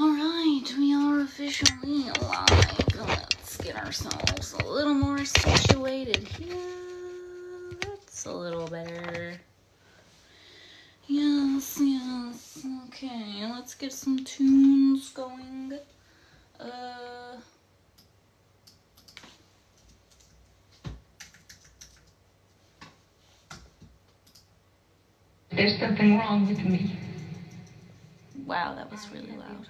Alright, we are officially live. Let's get ourselves a little more situated here. That's a little better. Yes. Okay, let's get some tunes going. There's something wrong with me. Wow, that was really loud.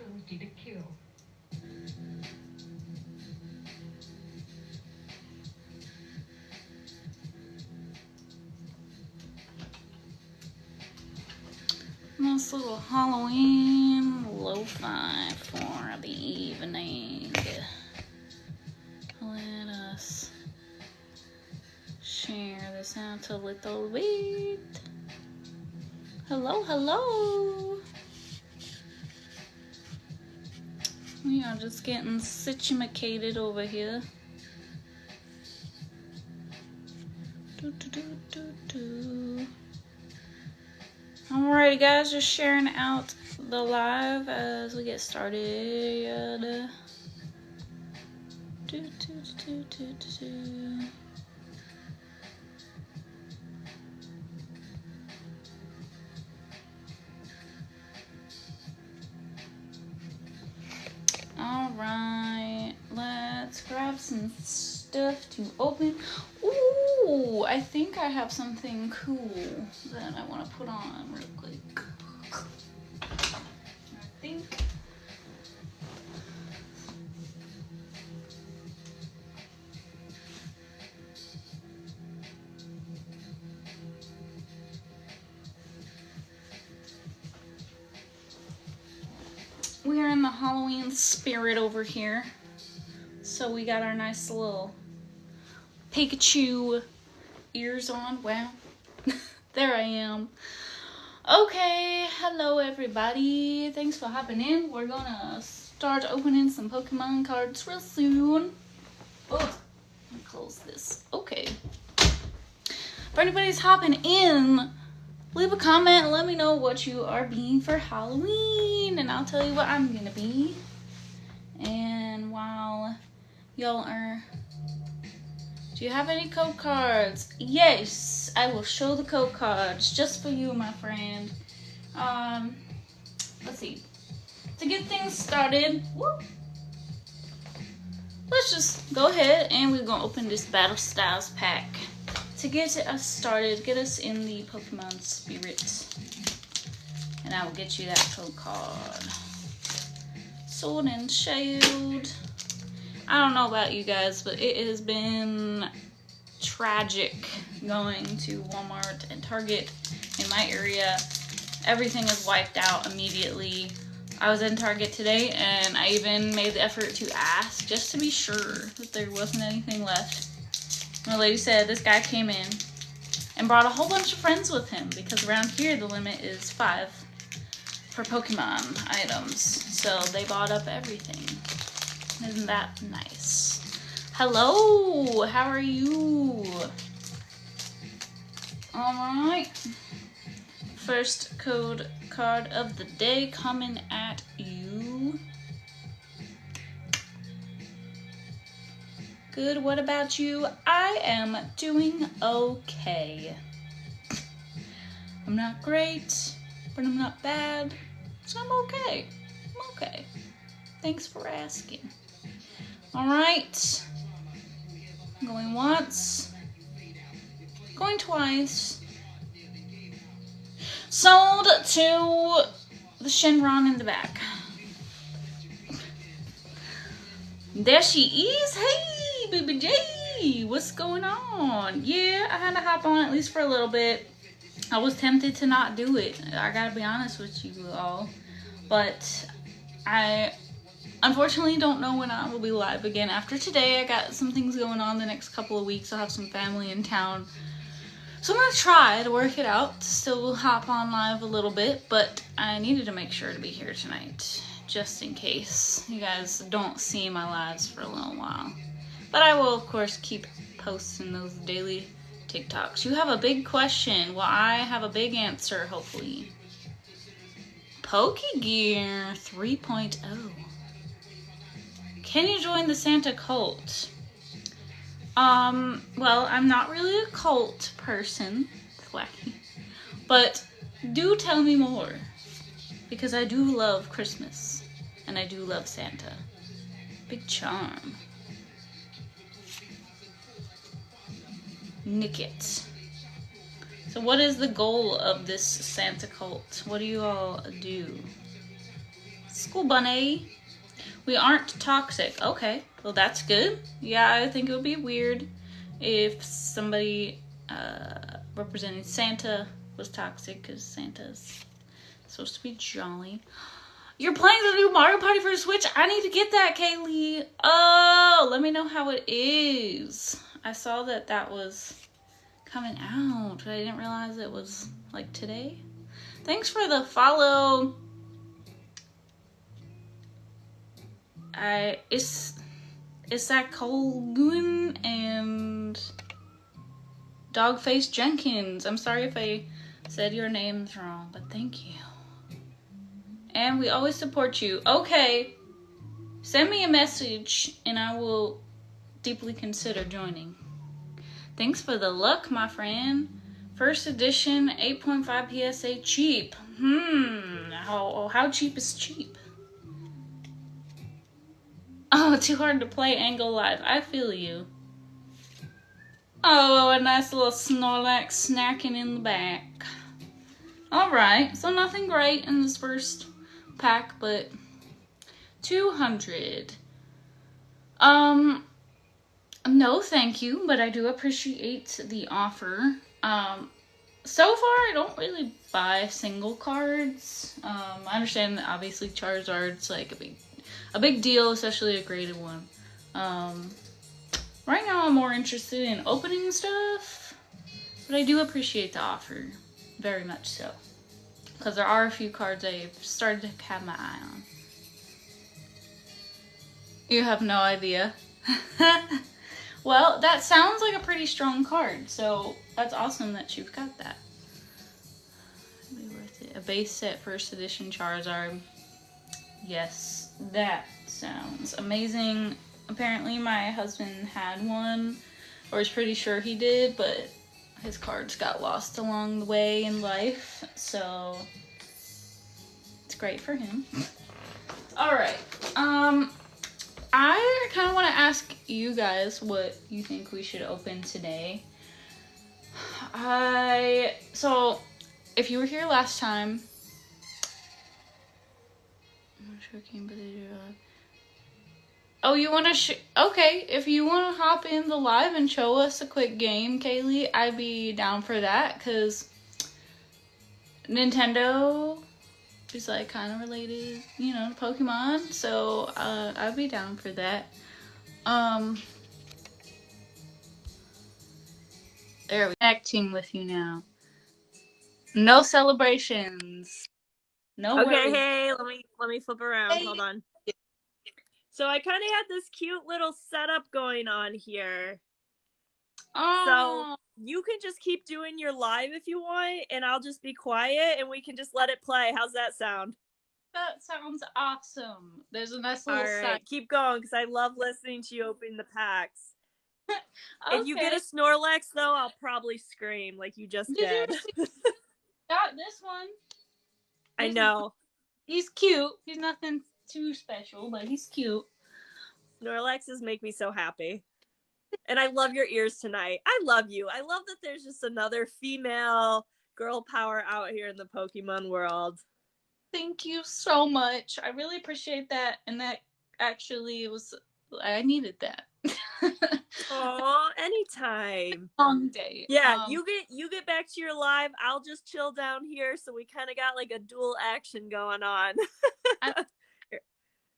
Nice little Halloween lo-fi for the evening. Let us share this out a little bit. Hello. We are just getting situated over here. Alrighty guys, just sharing out the live as we get started. Alright, let's grab some stuff to open. Ooh, I think I have something cool that I want to put on real quick. I think. We are in the Halloween spirit over here. So we got our nice little Pikachu ears on. Wow. There I am. Okay, hello everybody. Thanks for hopping in. We're gonna start opening some Pokemon cards real soon. Oh, let me close this. Okay. For anybody's hopping in, leave a comment and let me know what you are being for Halloween, and I'll tell you what I'm gonna be. And while y'all are... Do you have any code cards? Yes, I will show the code cards just for you, my friend. Let's see. To get things started, let's just go ahead and we're gonna open this Battle Styles pack. To get us started, get us in the Pokemon spirit. And I will get you that code card. Sword and Shield. I don't know about you guys, but it has been tragic going to Walmart and Target in my area. Everything is wiped out immediately. I was in Target today and I even made the effort to ask just to be sure that there wasn't anything left. And the lady said this guy came in and brought a whole bunch of friends with him because around here the limit is 5 for Pokemon items. So they bought up everything. Isn't that nice? Hello, how are you? Alright. First code card of the day coming at you. Good, what about you? I am doing okay. I'm not great, but I'm not bad, so I'm okay. I'm okay. Thanks for asking. Alright. Going once. Going twice. Sold to the Shenron in the back. There she is. Hey, Baby J. What's going on? Yeah, I had to hop on at least for a little bit. I was tempted to not do it. I gotta be honest with you all. But I unfortunately don't know when I will be live again. After today, I got some things going on the next couple of weeks. I'll have some family in town. So I'm going to try to work it out to still hop on live a little bit. But I needed to make sure to be here tonight, just in case you guys don't see my lives for a little while. But I will, of course, keep posting those daily TikToks. You have a big question. Well, I have a big answer, hopefully. Pokegear 3.0. Can you join the Santa cult? Well, I'm not really a cult person. It's wacky. But do tell me more. Because I do love Christmas. And I do love Santa. Big charm. Nickit. So what is the goal of this Santa cult? What do you all do? School bunny. We aren't toxic. Okay, well that's good. Yeah, I think it would be weird if somebody representing Santa was toxic, because Santa's supposed to be jolly. You're playing the new Mario Party for the Switch? I need to get that, Kaylee. Oh, let me know how it is. I saw that was coming out, but I didn't realize it was like today. Thanks for the follow. It's that Colgoon and Dogface Jenkins. I'm sorry if I said your names wrong, but thank you. And we always support you. Okay, send me a message and I will deeply consider joining. Thanks for the luck, my friend. First edition, 8.5 PSA cheap. How cheap is cheap? Oh, too hard to play Angle Live. I feel you. Oh, a nice little Snorlax snacking in the back. Alright, so nothing great in this first pack, but 200. No thank you, but I do appreciate the offer. So far I don't really buy single cards. I understand that obviously Charizard's like a big deal, especially a graded one. Right now I'm more interested in opening stuff, but I do appreciate the offer, very much so. Because there are a few cards I've started to have my eye on. You have no idea. Well, that sounds like a pretty strong card, so that's awesome that you've got that. It'll be worth it. A base set first edition Charizard. Yes, that sounds amazing. Apparently my husband had one, or is pretty sure he did, but his cards got lost along the way in life, so it's great for him. Alright, I kind of want to ask you guys what you think we should open today. So, if you were here last time, I'm not sure but they do. Oh, you want to okay, if you want to hop in the live and show us a quick game, Kaylee, I'd be down for that, because Nintendo is like kind of related, you know, to Pokemon, so I'd be down for that. There, we're connecting with you now. No celebrations. No Okay, worries. hey, let me flip around. Hold on. So I kind of had this cute little setup going on here. Oh. So you can just keep doing your live if you want, and I'll just be quiet and we can just let it play. How's that sound? That sounds awesome. There's a nice little All right, keep going, because I love listening to you open the packs. Okay. If you get a Snorlax, though, I'll probably scream like you just did. Got this one. I know. He's cute. He's nothing too special, but he's cute. Snorlaxes make me so happy. And I love your ears tonight. I love you. I love that there's just another female girl power out here in the Pokemon world. Thank you so much. I really appreciate that. And that actually I needed that. Oh, anytime. Long day. Yeah, you get back to your live. I'll just chill down here, so we kind of got like a dual action going on. I'll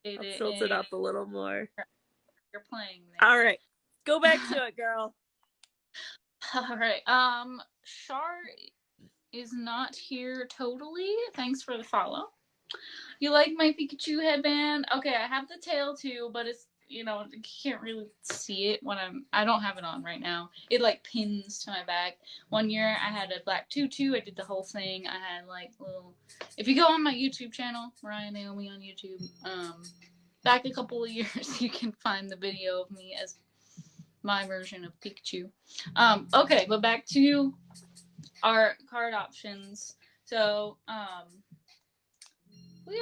tilt it up a little more. You're playing there. All right, go back to it, girl. All right. Char is not here totally. Thanks for the follow. You like my Pikachu headband? Okay, I have the tail too, but you can't really see it when I don't have it on right now. It like pins to my back. One year I had a black tutu. I did the whole thing. I had like little, if you go on my YouTube channel, Ryan Naomi on YouTube, back a couple of years, you can find the video of me as my version of Pikachu. Okay, but back to our card options. So, we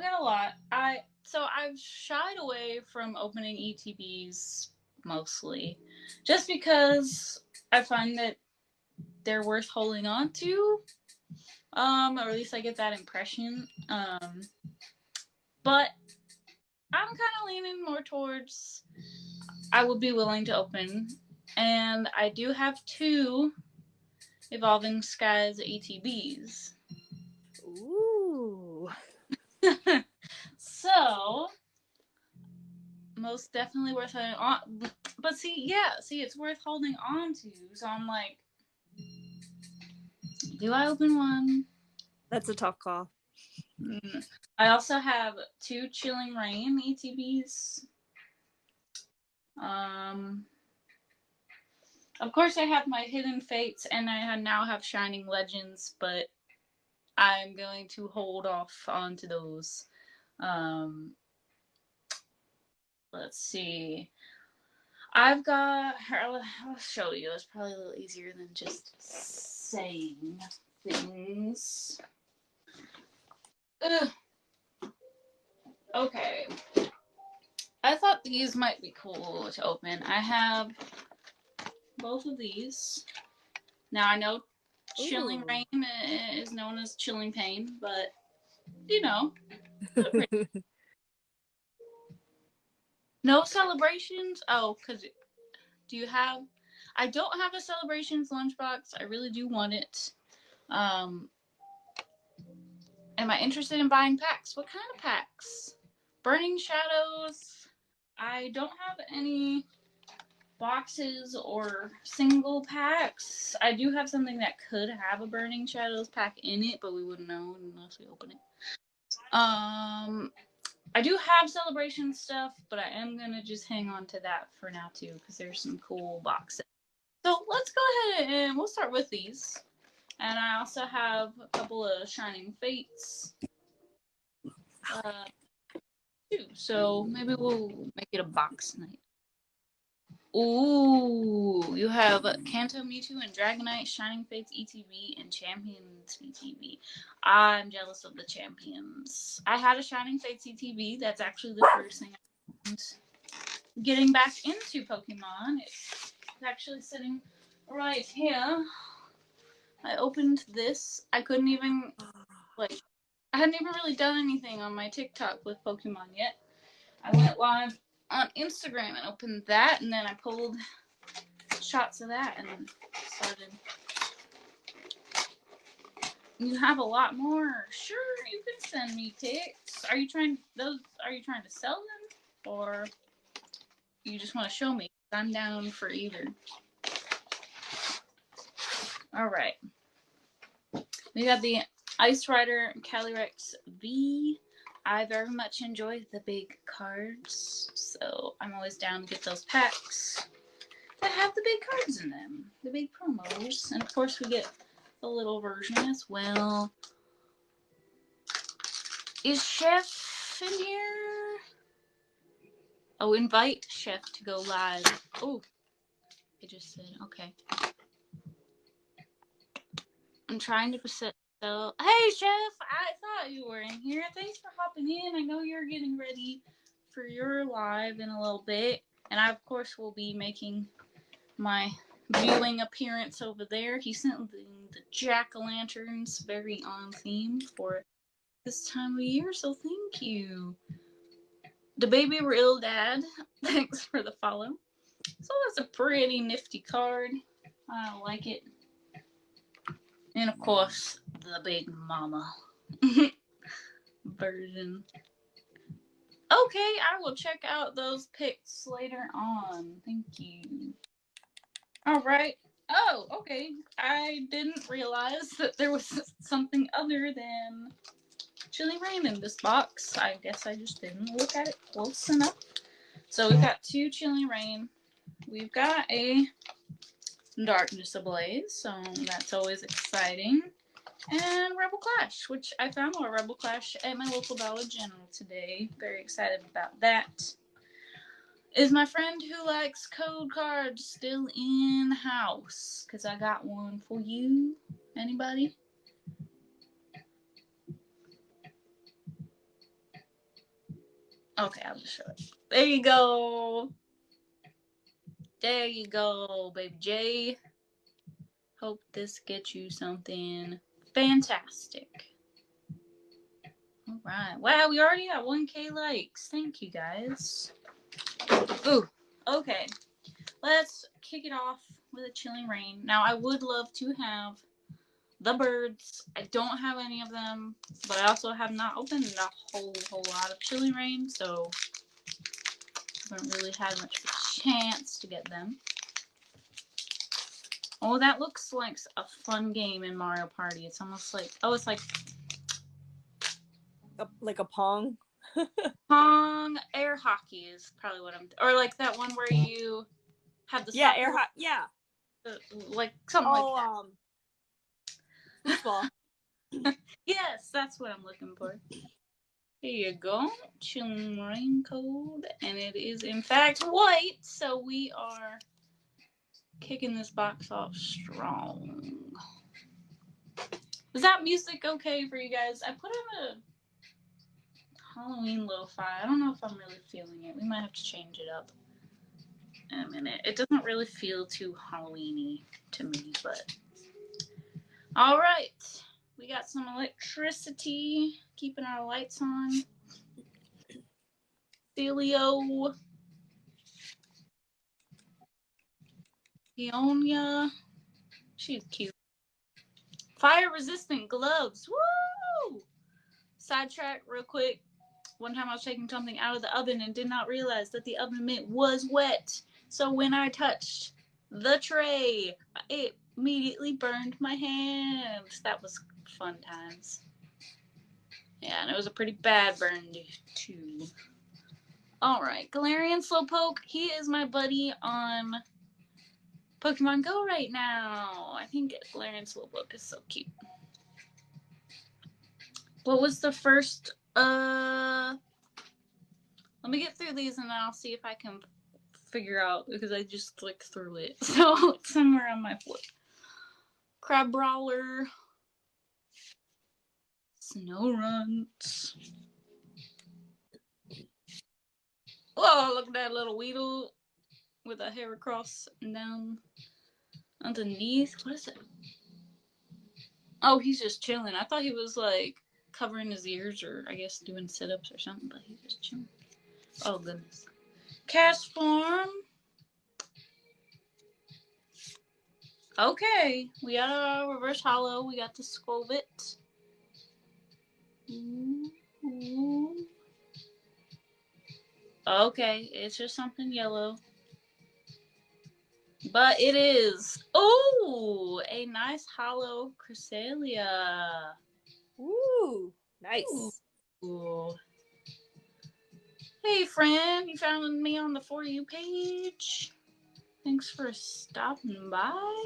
got a lot. I've shied away from opening ETBs mostly, just because I find that they're worth holding on to, or at least I get that impression. But I'm kind of leaning more towards I would be willing to open, and I do have 2 Evolving Skies ETBs. Ooh. So, most definitely worth holding on. But see, it's worth holding on to. So I'm like, do I open one? That's a tough call. I also have 2 Chilling Reign ETBs. Of course, I have my Hidden Fates, and I now have Shining Legends, but I'm going to hold off onto those. Let's see. I've got. I'll show you. It's probably a little easier than just saying things. Ugh. Okay. I thought these might be cool to open. I have both of these. Now I know Chilling Reign is known as Chilling Pain, but no celebrations. Oh, because do you have? I don't have a Celebrations lunchbox. I really do want it. Am I interested in buying packs? What kind of packs? Burning Shadows. I don't have any boxes or single packs. I do have something that could have a Burning Shadows pack in it, but we wouldn't know unless we open it. I do have Celebration stuff, but I am gonna just hang on to that for now too, because there's some cool boxes. So let's go ahead and we'll start with these. And I also have a couple of Shining Fates too. So maybe we'll make it a box night. Ooh, you have Kanto Mewtwo and Dragonite, Shining Fates ETB, and Champions ETB. I'm jealous of the Champions. I had a Shining Fates ETB. That's actually the first thing I learned getting back into Pokemon. It's actually sitting right here. I opened this. I couldn't even, I hadn't even really done anything on my TikTok with Pokemon yet. I went live on Instagram and opened that, and then I pulled shots of that and started. You have a lot more. Sure, you can send me pics. Are you trying to sell them, or you just want to show me? I'm down for either. All right. We got the Ice Rider Calyrex V. I very much enjoy the big cards, so I'm always down to get those packs that have the big cards in them, the big promos. And of course we get the little version as well. Is Chef in here? Oh, invite Chef to go live. Oh, it just said, okay. I'm trying to set. So, hey, Chef, I thought you were in here. Thanks for hopping in. I know you're getting ready for your live in a little bit. And I, of course, will be making my viewing appearance over there. He sent the jack-o'-lanterns very on theme for this time of year, so thank you. The Baby Real Dad, thanks for the follow. So that's a pretty nifty card. I like it. And of course, the Big Mama version. Okay, I will check out those pics later on. Thank you. Alright. Oh, okay. I didn't realize that there was something other than Chilling Reign in this box. I guess I just didn't look at it close enough. So we've got 2 Chilling Reign. We've got a Darkness Ablaze, so that's always exciting. And Rebel Clash, which I found more Rebel Clash at my local Dollar General today. Very excited about that. Is my friend who likes code cards still in the house? Because I got one for you. Anybody? Okay, I'll just show it. There you go. There you go, baby J. Hope this gets you something fantastic. Alright. Wow, we already got 1K likes. Thank you, guys. Ooh. Okay. Let's kick it off with a Chilling Reign. Now, I would love to have the birds. I don't have any of them, but I also have not opened a whole lot of Chilling Reign, so I haven't really had much of a chance to get them. Oh, that looks like a fun game in Mario Party. It's almost like, oh, it's like a Pong. Pong. Air hockey is probably what I'm, or like that one where you have the air hockey. Yeah, like something like that. Football. Yes, that's what I'm looking for. Here you go, Chilling Reign code, and it is in fact white. So we are kicking this box off strong. Is that music okay for you guys? I put on a Halloween lo-fi. I don't know if I'm really feeling it. We might have to change it up in a minute. It doesn't really feel too Halloween-y to me, but all right. We got some electricity, keeping our lights on. Celio. Peonia. She's cute. Fire-resistant gloves. Woo! Sidetrack real quick. One time I was taking something out of the oven and did not realize that the oven mitt was wet. So when I touched the tray, it immediately burned my hands. That was fun times. Yeah, and it was a pretty bad burn too. Alright, Galarian Slowpoke. He is my buddy on Pokemon Go right now. I think Galarian Slowpoke is so cute. What was the first, let me get through these and then I'll see if I can figure out, because I just flicked through it. So it's somewhere on my foot. Crabrawler. Snorunt. Whoa, look at that little Weedle with a hair across and down underneath. What is it? Oh, he's just chilling. I thought he was like covering his ears or I guess doing sit-ups or something, but he's just chilling. Oh, goodness. Castform. Okay, we got a reverse hollow. We got the Skwovet. Ooh. Okay, it's just something yellow. But it is. Oh, a nice hollow Cresselia. Ooh, nice. Ooh. Hey, friend, you found me on the For You page. Thanks for stopping by,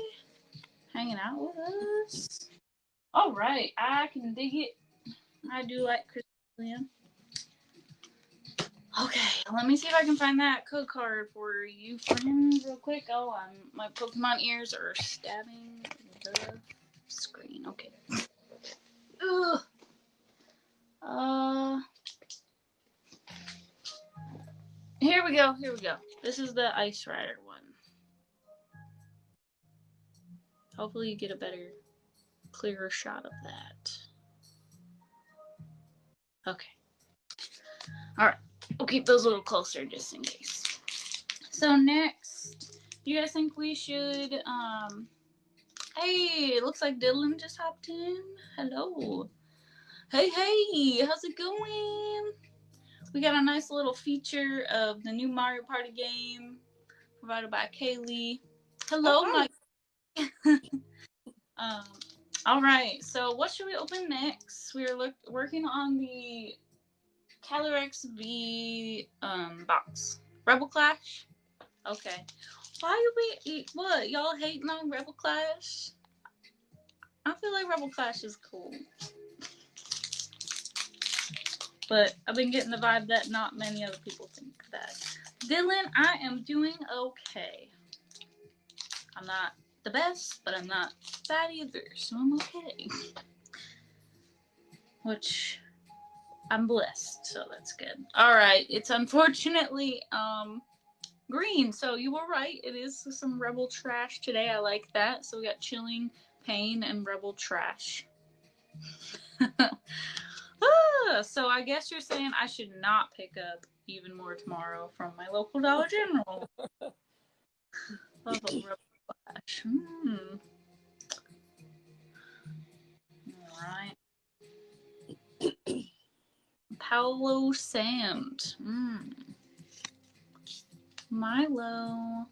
hanging out with us. All right, I can dig it. I do like Cresselia. Okay, let me see if I can find that code card for you friends real quick. Oh, my Pokemon ears are stabbing the screen. Okay. Ugh. Here we go. This is the Ice Rider one. Hopefully you get a better, clearer shot of that. Okay. All right. We'll keep those a little closer just in case. So next, do you guys think we should, hey, it looks like Dylan just hopped in. Hello. Hey, how's it going? We got a nice little feature of the new Mario Party game provided by Kaylee. Hello, Mike. All right, so what should we open next? We're working on the Calyrex V box. Rebel Clash? Okay. Why what? Y'all hating on Rebel Clash? I feel like Rebel Clash is cool. But I've been getting the vibe that not many other people think that. Dylan, I am doing okay. I'm not the best, but I'm not bad either, so I'm okay. Which, I'm blessed, so that's good. Alright, it's unfortunately, green, so you were right. It is some Rebel Trash today. I like that. So we got Chilling Pain and Rebel Trash. So I guess you're saying I should not pick up Even More tomorrow from my local Dollar General. Love a Rebel Trash. Alright. Paulo Sand. Milo.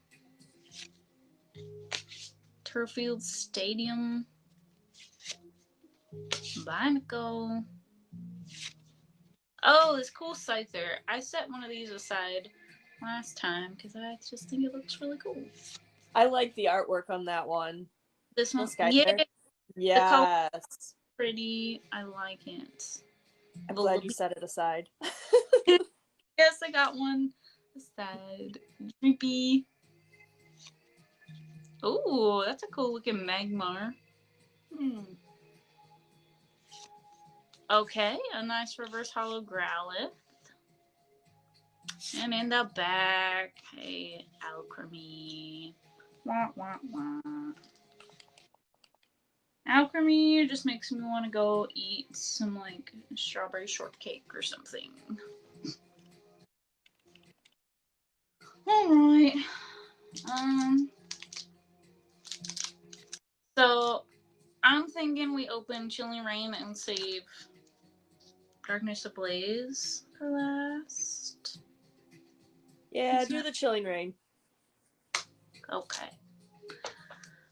Turfield Stadium. Binaco. Oh, this cool Scyther. I set one of these aside last time because I just think it looks really cool. I like the artwork on that one. This one? Yeah. Yes. The color is pretty. I like it. I'm glad you set it aside. Yes, I got one aside. Drippy. Ooh, that's a cool looking Magmar. Okay, a nice reverse hollow Growlithe. And in the back, hey, Alchemy. Wah, wah, wah. Alchemy just makes me want to go eat some, like, strawberry shortcake or something. Alright. So, I'm thinking we open Chilling Reign and save Darkness Ablaze for last. Yeah, do the Chilling Reign. Okay.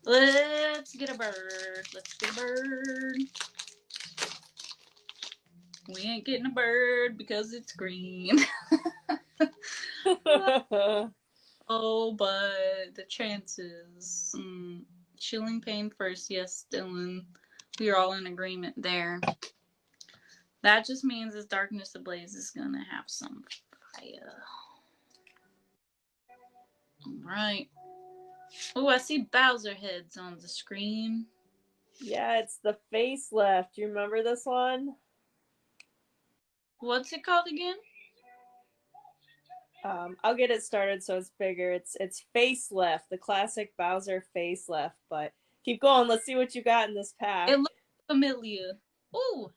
Let's get a bird. Let's get a bird. We ain't getting a bird because it's green. Oh, but the chances. Chilling Pain first. Yes, Dylan. We are all in agreement there. That just means this Darkness Ablaze is going to have some fire. Alright. Oh, I see Bowser heads on the screen. Yeah, it's the facelift. Do you remember this one? What's it called again? I'll get it started so it's bigger. It's facelift, the classic Bowser facelift. But keep going. Let's see what you got in this pack. It looks familiar. Ooh.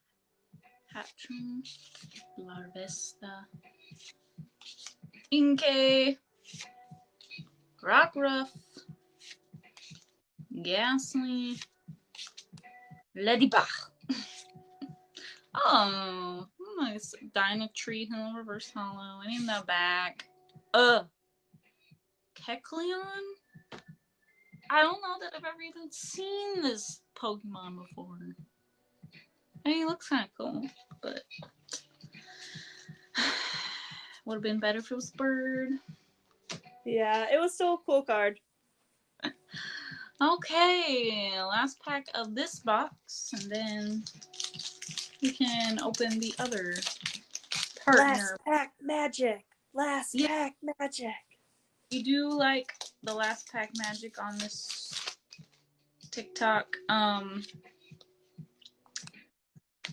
Hatching. Larvesta. Inkay. Rockruff. Ghastly. Ladybug. Oh, nice. Dynatree Hill Reverse Hollow. And in the back. Kecleon? I don't know that I've ever even seen this Pokemon before. I mean, he looks kind of cool, but would have been better if it was Bird. Yeah, it was still a cool card. Okay, last pack of this box, and then we can open the other partner. Last pack magic. Last pack magic. We do like the last pack magic on this TikTok.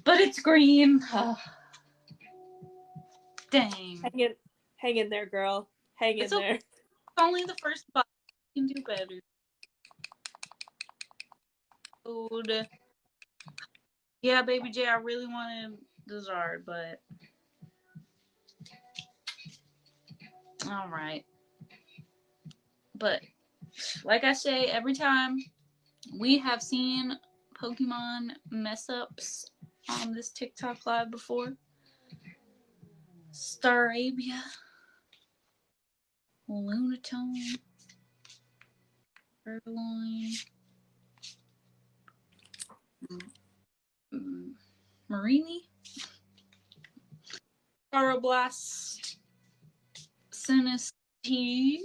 But it's green. Dang. Hang in there, girl. Hang in there. It's only the first box. You can do better. Food. Yeah, Baby J, I really wanted the Zard, but alright. But like I say, every time we have seen Pokemon mess ups on this TikTok live before. Staravia. Lunatone. Purloin. Marini. Aeroblast. Sinus. T.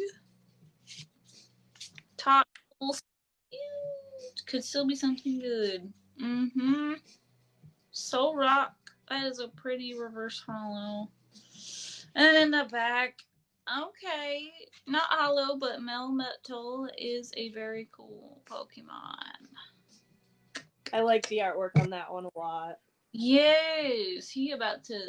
Top could still be something good. Mm-hmm. Soul Rock. That is a pretty reverse hollow. And in the back, okay, not hollow, but Melmetal is a very cool Pokemon. I like the artwork on that one a lot. Yes, he about to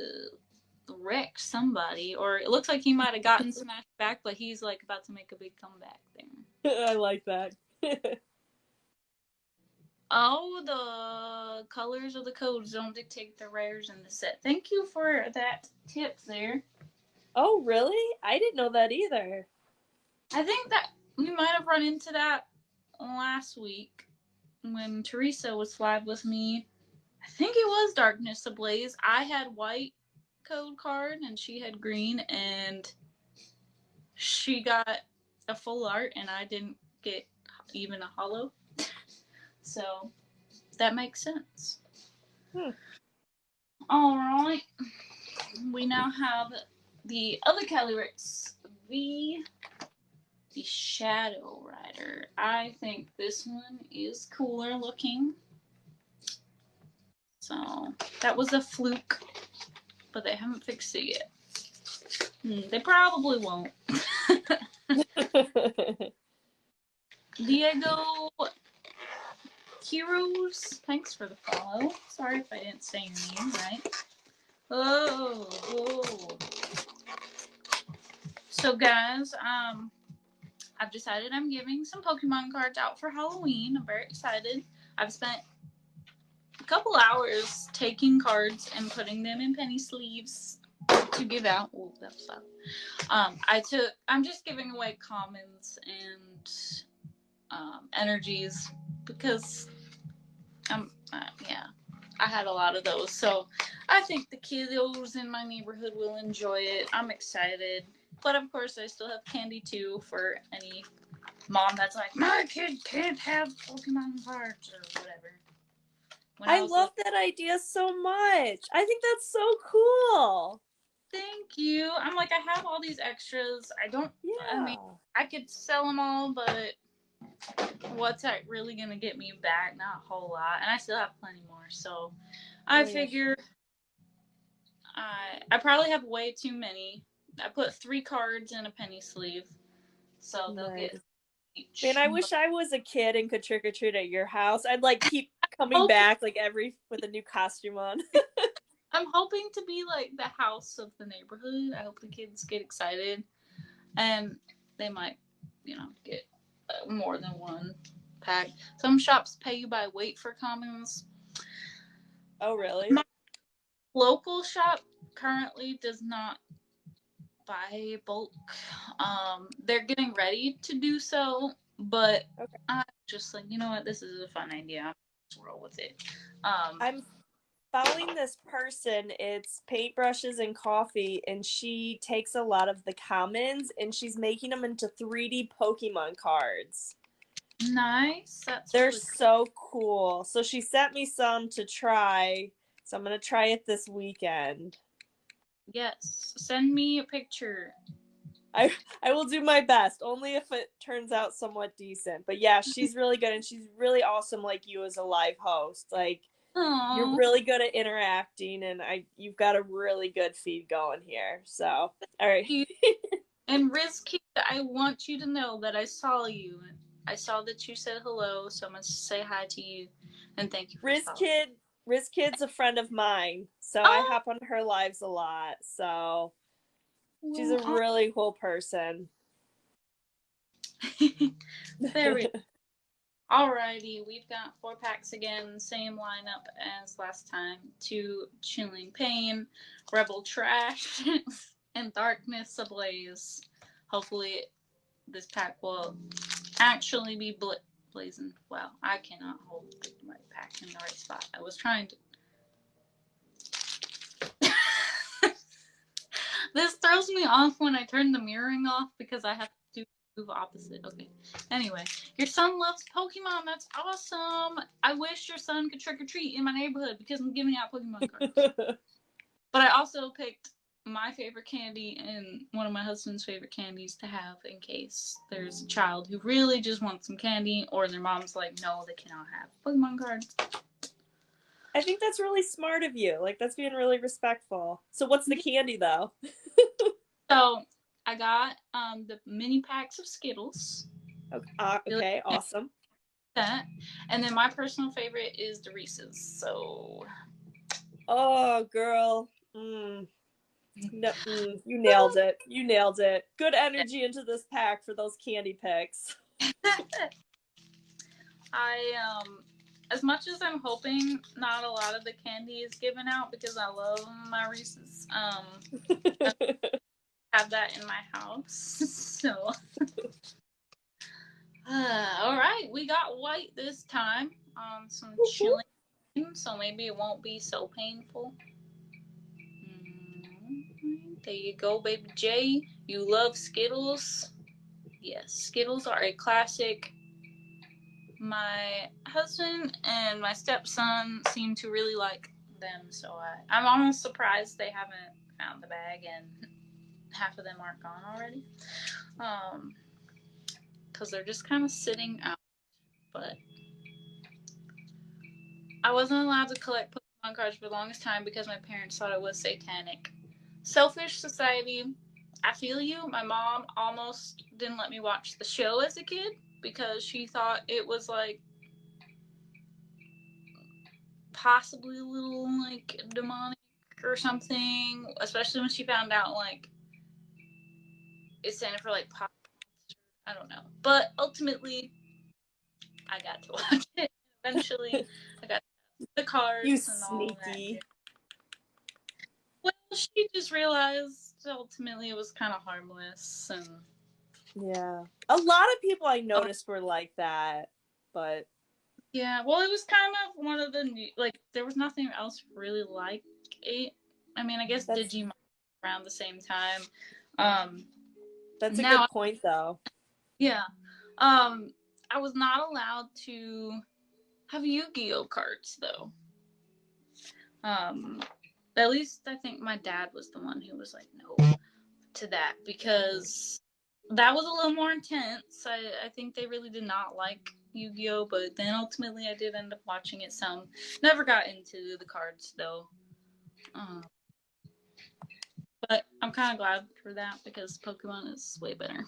wreck somebody, or it looks like he might have gotten smashed back, but he's like about to make a big comeback there. I like that. Oh, the colors of the codes don't dictate the rares in the set. Thank you for that tip there. Oh, really? I didn't know that either. I think that we might have run into that last week when Teresa was live with me. I think it was Darkness Ablaze. I had white code card and she had green, and she got a full art and I didn't get even a hollow. So that makes sense. Alright. We now have the other Calyrex, the Shadow Rider. I think this one is cooler looking. So that was a fluke, but they haven't fixed it yet. They probably won't. Diego Heroes, thanks for the follow. Sorry if I didn't say your name right. Oh. So guys, I've decided I'm giving some Pokemon cards out for Halloween. I'm very excited. I've spent a couple hours taking cards and putting them in penny sleeves to give out. Oh, that's loud. I'm just giving away commons and energies because I had a lot of those. So I think the kiddos in my neighborhood will enjoy it. I'm excited. But of course, I still have candy too for any mom that's like, my kid can't have Pokemon cards or whatever. I love that idea so much. I think that's so cool. Thank you. I'm like, I have all these extras. I mean, I could sell them all, but what's that really going to get me back? Not a whole lot. And I still have plenty more. So I figure I probably have way too many. I put 3 cards in a penny sleeve. So they'll get each. Man, I wish I was a kid and could trick or treat at your house. I'd like keep coming back like with a new costume on. I'm hoping to be like the house of the neighborhood. I hope the kids get excited. And they might, get more than one pack. Some shops pay you by weight for commons. Oh, really? My local shop currently does not buy bulk. They're getting ready to do so, but I'm just like, you know what? This is a fun idea. I'll just roll with it. I'm following this person. It's Paintbrushes and Coffee, and she takes a lot of the commons and she's making them into 3D Pokemon cards. Nice. They're really so cool. So she sent me some to try. So I'm going to try it this weekend. Yes. Send me a picture. I will do my best, only if it turns out somewhat decent. But yeah, she's really good, and she's really awesome like you as a live host. Like, aww, you're really good at interacting, and you've got a really good feed going here. So, all right. And Rizkid, I want you to know that I saw you. I saw that you said hello, so I'm going to say hi to you, and thank you for Rizkid's a friend of mine, so I hop on her lives a lot, so she's a really cool person. Very. Alrighty, we've got 4 packs again, same lineup as last time. 2 Chilling Pain, Rebel Trash, and Darkness Ablaze. Hopefully this pack will actually be blazing. Wow, I cannot hold the right pack in the right spot. I was trying to. This throws me off when I turn the mirroring off because I have to move opposite. Okay. Anyway, your son loves Pokemon. That's awesome. I wish your son could trick or treat in my neighborhood because I'm giving out Pokemon cards. But I also picked my favorite candy and one of my husband's favorite candies to have in case there's a child who really just wants some candy or their mom's like, no, they cannot have Pokemon cards. I think that's really smart of you. Like, that's being really respectful. So what's the candy, though? So I got the mini packs of Skittles. Okay, awesome. That. And then my personal favorite is the Reese's. So. Oh, girl. No, you nailed it. You nailed it. Good energy into this pack for those candy picks. As much as I'm hoping not a lot of the candy is given out because I love my Reese's, I have that in my house. So, all right, we got white this time. Some chilling, so maybe it won't be so painful. There you go, baby J. You love Skittles. Yes, Skittles are a classic. My husband and my stepson seem to really like them, so I'm almost surprised they haven't found the bag and half of them aren't gone already. Because they're just kind of sitting out. But I wasn't allowed to collect Pokemon cards for the longest time because my parents thought it was satanic. Selfish society. I feel you. My mom almost didn't let me watch the show as a kid because she thought it was like possibly a little like demonic or something, especially when she found out like it standing for like pop. I don't know, but ultimately I got to watch it. Eventually I got the cards You and all sneaky. that. Well, she just realized ultimately it was kind of harmless. And yeah, a lot of people I noticed were like that, but yeah, well, it was kind of one of the new, like there was nothing else really like it. I mean, I guess Digimon around the same time. That's a good point, though. Yeah. I was not allowed to have Yu-Gi-Oh cards though. At least I think my dad was the one who was like no to that because that was a little more intense. I think they really did not like Yu-Gi-Oh, but then ultimately I did end up watching it some. Never got into the cards though. But I'm kind of glad for that because Pokemon is way better.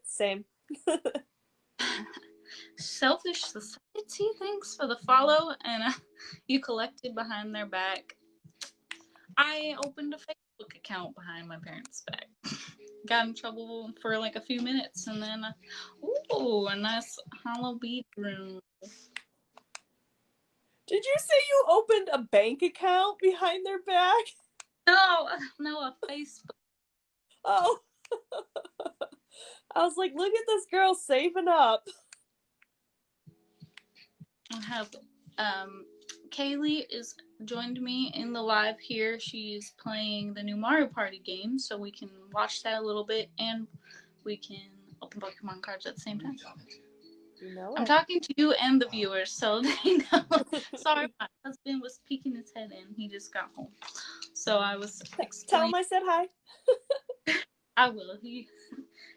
Same. Selfish Society, thanks for the follow, and you collected behind their back. I opened a Facebook account behind my parents' back. Got in trouble for like a few minutes, and then, ooh, a nice Halloween room. Did you say you opened a bank account behind their back? No, a Facebook. Oh. I was like, look at this girl saving up. I have, Kaylee is joined me in the live here. She's playing the new Mario Party game, so we can watch that a little bit, and we can open Pokemon cards at the same time. You know I'm talking to you and the viewers, so they know. Sorry, my husband was peeking his head in. He just got home. So I was Tell him I said hi. I will.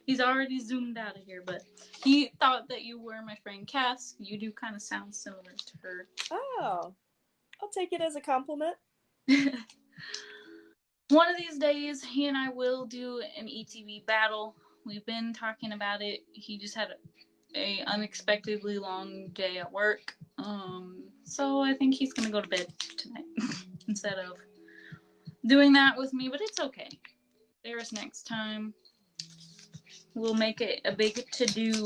He's already zoomed out of here, but he thought that you were my friend Cass. You do kind of sound similar to her. Oh. I'll take it as a compliment. One of these days, he and I will do an ETB battle. We've been talking about it. He just had a unexpectedly long day at work. So I think he's gonna go to bed tonight instead of doing that with me, but it's okay. There's next time. We'll make it a big to-do.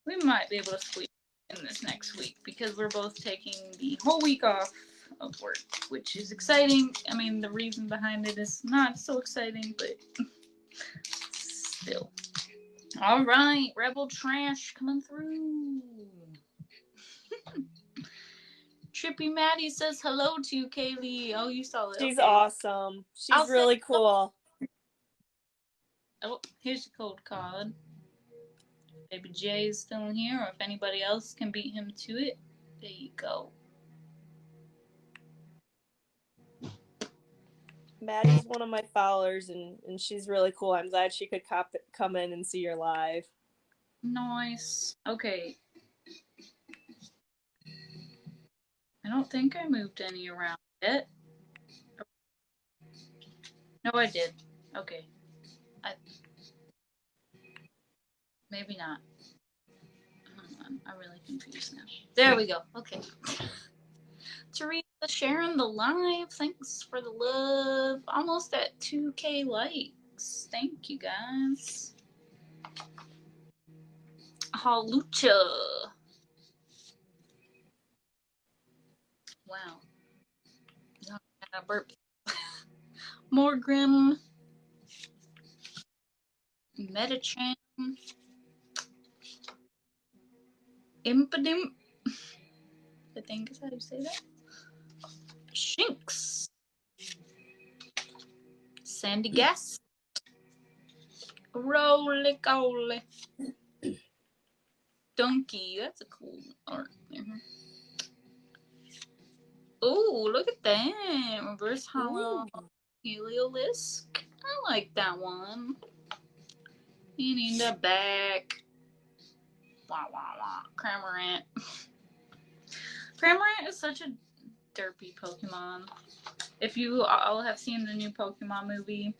We might be able to squeeze in this next week because we're both taking the whole week off of work, which is exciting. I mean, the reason behind it is not so exciting, but still. All right, Rebel Trash coming through. Trippy Maddie says hello to you, Kaylee. Oh, you saw it. She's okay. Awesome. She's really cool. Oh, here's the code card. Baby J is still in here, or if anybody else can beat him to it, there you go. Maddie's one of my followers, and she's really cool. I'm glad she could come in and see your live. Nice. Okay. I don't think I moved any around yet. No, I did. Okay. Maybe not. I'm really confused now. There we go. Okay. Teresa sharing the live. Thanks for the love. Almost at 2K likes. Thank you, guys. Halucha. Wow. Burp. Morgan. Metachan. Impodim. I think is how you say that. Shinx. Sandy Gas. Roly Goly. Donkey. That's a cool art there. Oh, look at that. Reverse Hollow Heliolisk. I like that one. And in the back. Wah, wah, wah. Cramorant. Cramorant is such a derpy Pokemon. If you all have seen the new Pokemon movie,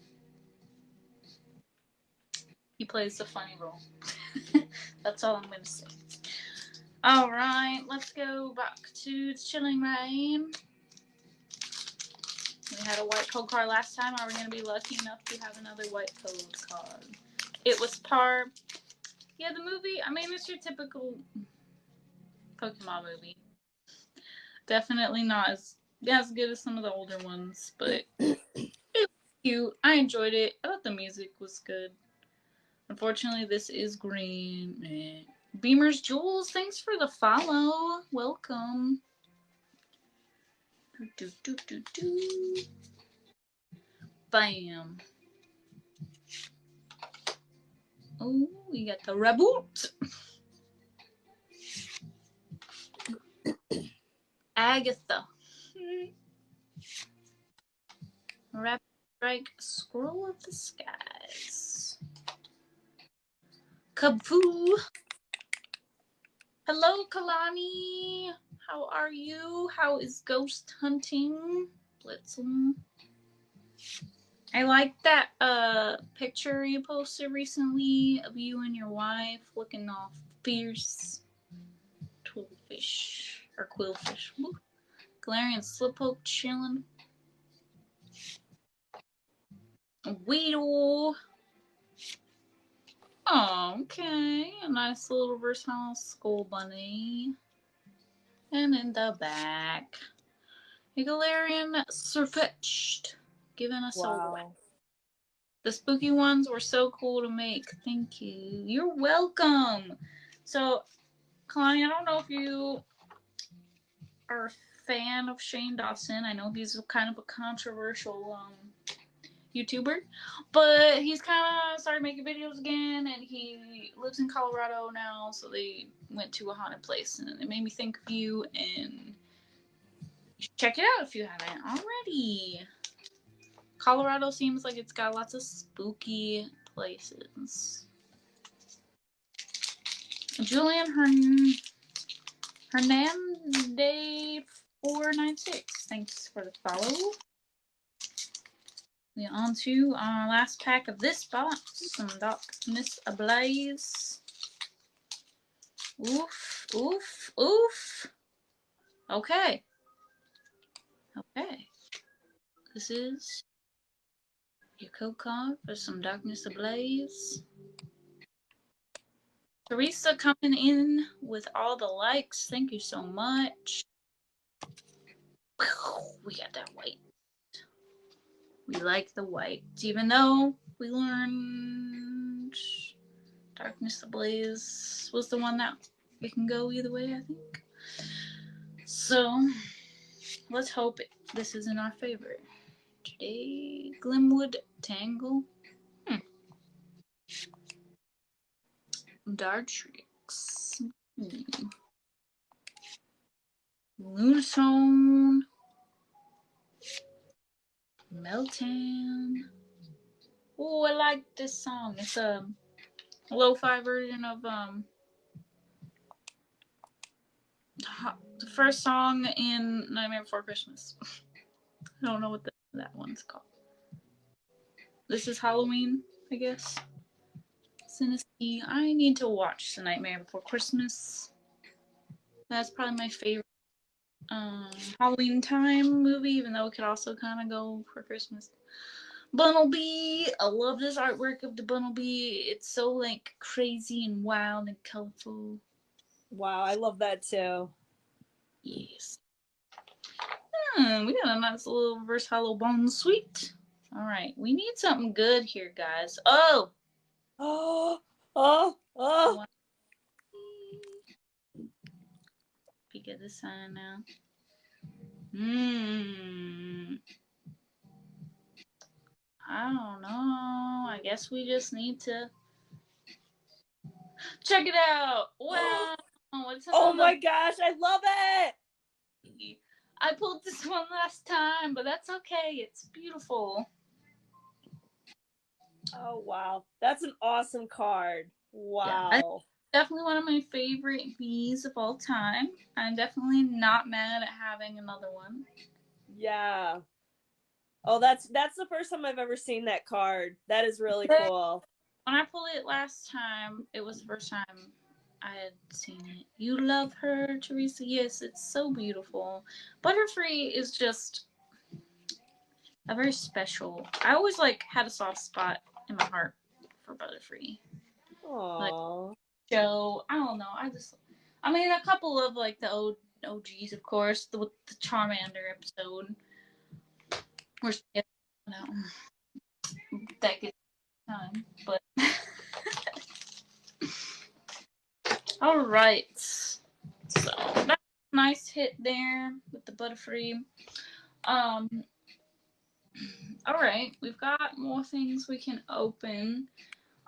he plays the funny role. That's all I'm going to say. Alright, let's go back to Chilling Reign. We had a white code card last time. Are we going to be lucky enough to have another white code card? It was par. Yeah, the movie, I mean, it's your typical Pokemon movie. Definitely not as good as some of the older ones, but it was cute. I enjoyed it. I thought the music was good. Unfortunately, this is green. Beamer's Jules, thanks for the follow. Welcome. Bam. Oh, we got the reboot. Agatha. Rapid Strike, Scroll of the Skies. Kabfu. Hello, Kalani. How are you? How is ghost hunting? Blitzum. I like that picture you posted recently of you and your wife looking all fierce. Twillfish. Or Quillfish. Woo. Galarian Slowpoke chilling. Weedle. Oh, okay. A nice little versatile Skull Bunny. And in the back, a Galarian Surfetched. Giving us a... The spooky ones were so cool to make. Thank you. You're welcome. So, Kalani, I don't know if you are a fan of Shane Dawson. I know he's kind of a controversial YouTuber, but he's kind of started making videos again, and he lives in Colorado now, so they went to a haunted place, and it made me think of you, and you should check it out if you haven't already. Colorado seems like it's got lots of spooky places. Julian Hernandez496, thanks for the follow. We're on to our last pack of this box. Some Darkness Ablaze. Oof, oof, oof. Okay. Okay. This is your code card for some Darkness Ablaze. Teresa coming in with all the likes. Thank you so much. We got that white. We like the white. Even though we learned Darkness Ablaze was the one that it can go either way, I think. So, let's hope this is in our favor. Today, Glimwood Tangle. Dartrix. Lunatone. Meltdown. Oh, I like this song. It's a lo-fi version of the first song in Nightmare Before Christmas. I don't know what that one's called. This is Halloween, I guess. Synesthete. I need to watch The Nightmare Before Christmas. That's probably my favorite Halloween time movie, even though it could also kind of go for Christmas. Bumblebee. I love this artwork of the Bumblebee. It's so like crazy and wild and colorful. Wow, I love that too. Yes. We got a nice little reverse hollow bone suite. All right, we need something good here, guys. Oh. Peek at the sign now. I don't know. I guess we just need to check it out. Wow. Oh my gosh, I love it. I pulled this one last time, but that's okay. It's beautiful. Oh, wow. That's an awesome card. Wow. Yeah, definitely one of my favorite bees of all time. I'm definitely not mad at having another one. Yeah. Oh, that's the first time I've ever seen that card. That is really cool. When I pulled it last time, it was the first time I had seen it. You love her, Teresa. Yes, it's so beautiful. Butterfree is just a very special. I always had a soft spot in my heart for Butterfree. Aww. So I don't know. I mean, a couple of the OGs, of course, the Charmander episode. We're that gets time, but all right. So that's a nice hit there with the Butterfree. All right, we've got more things we can open.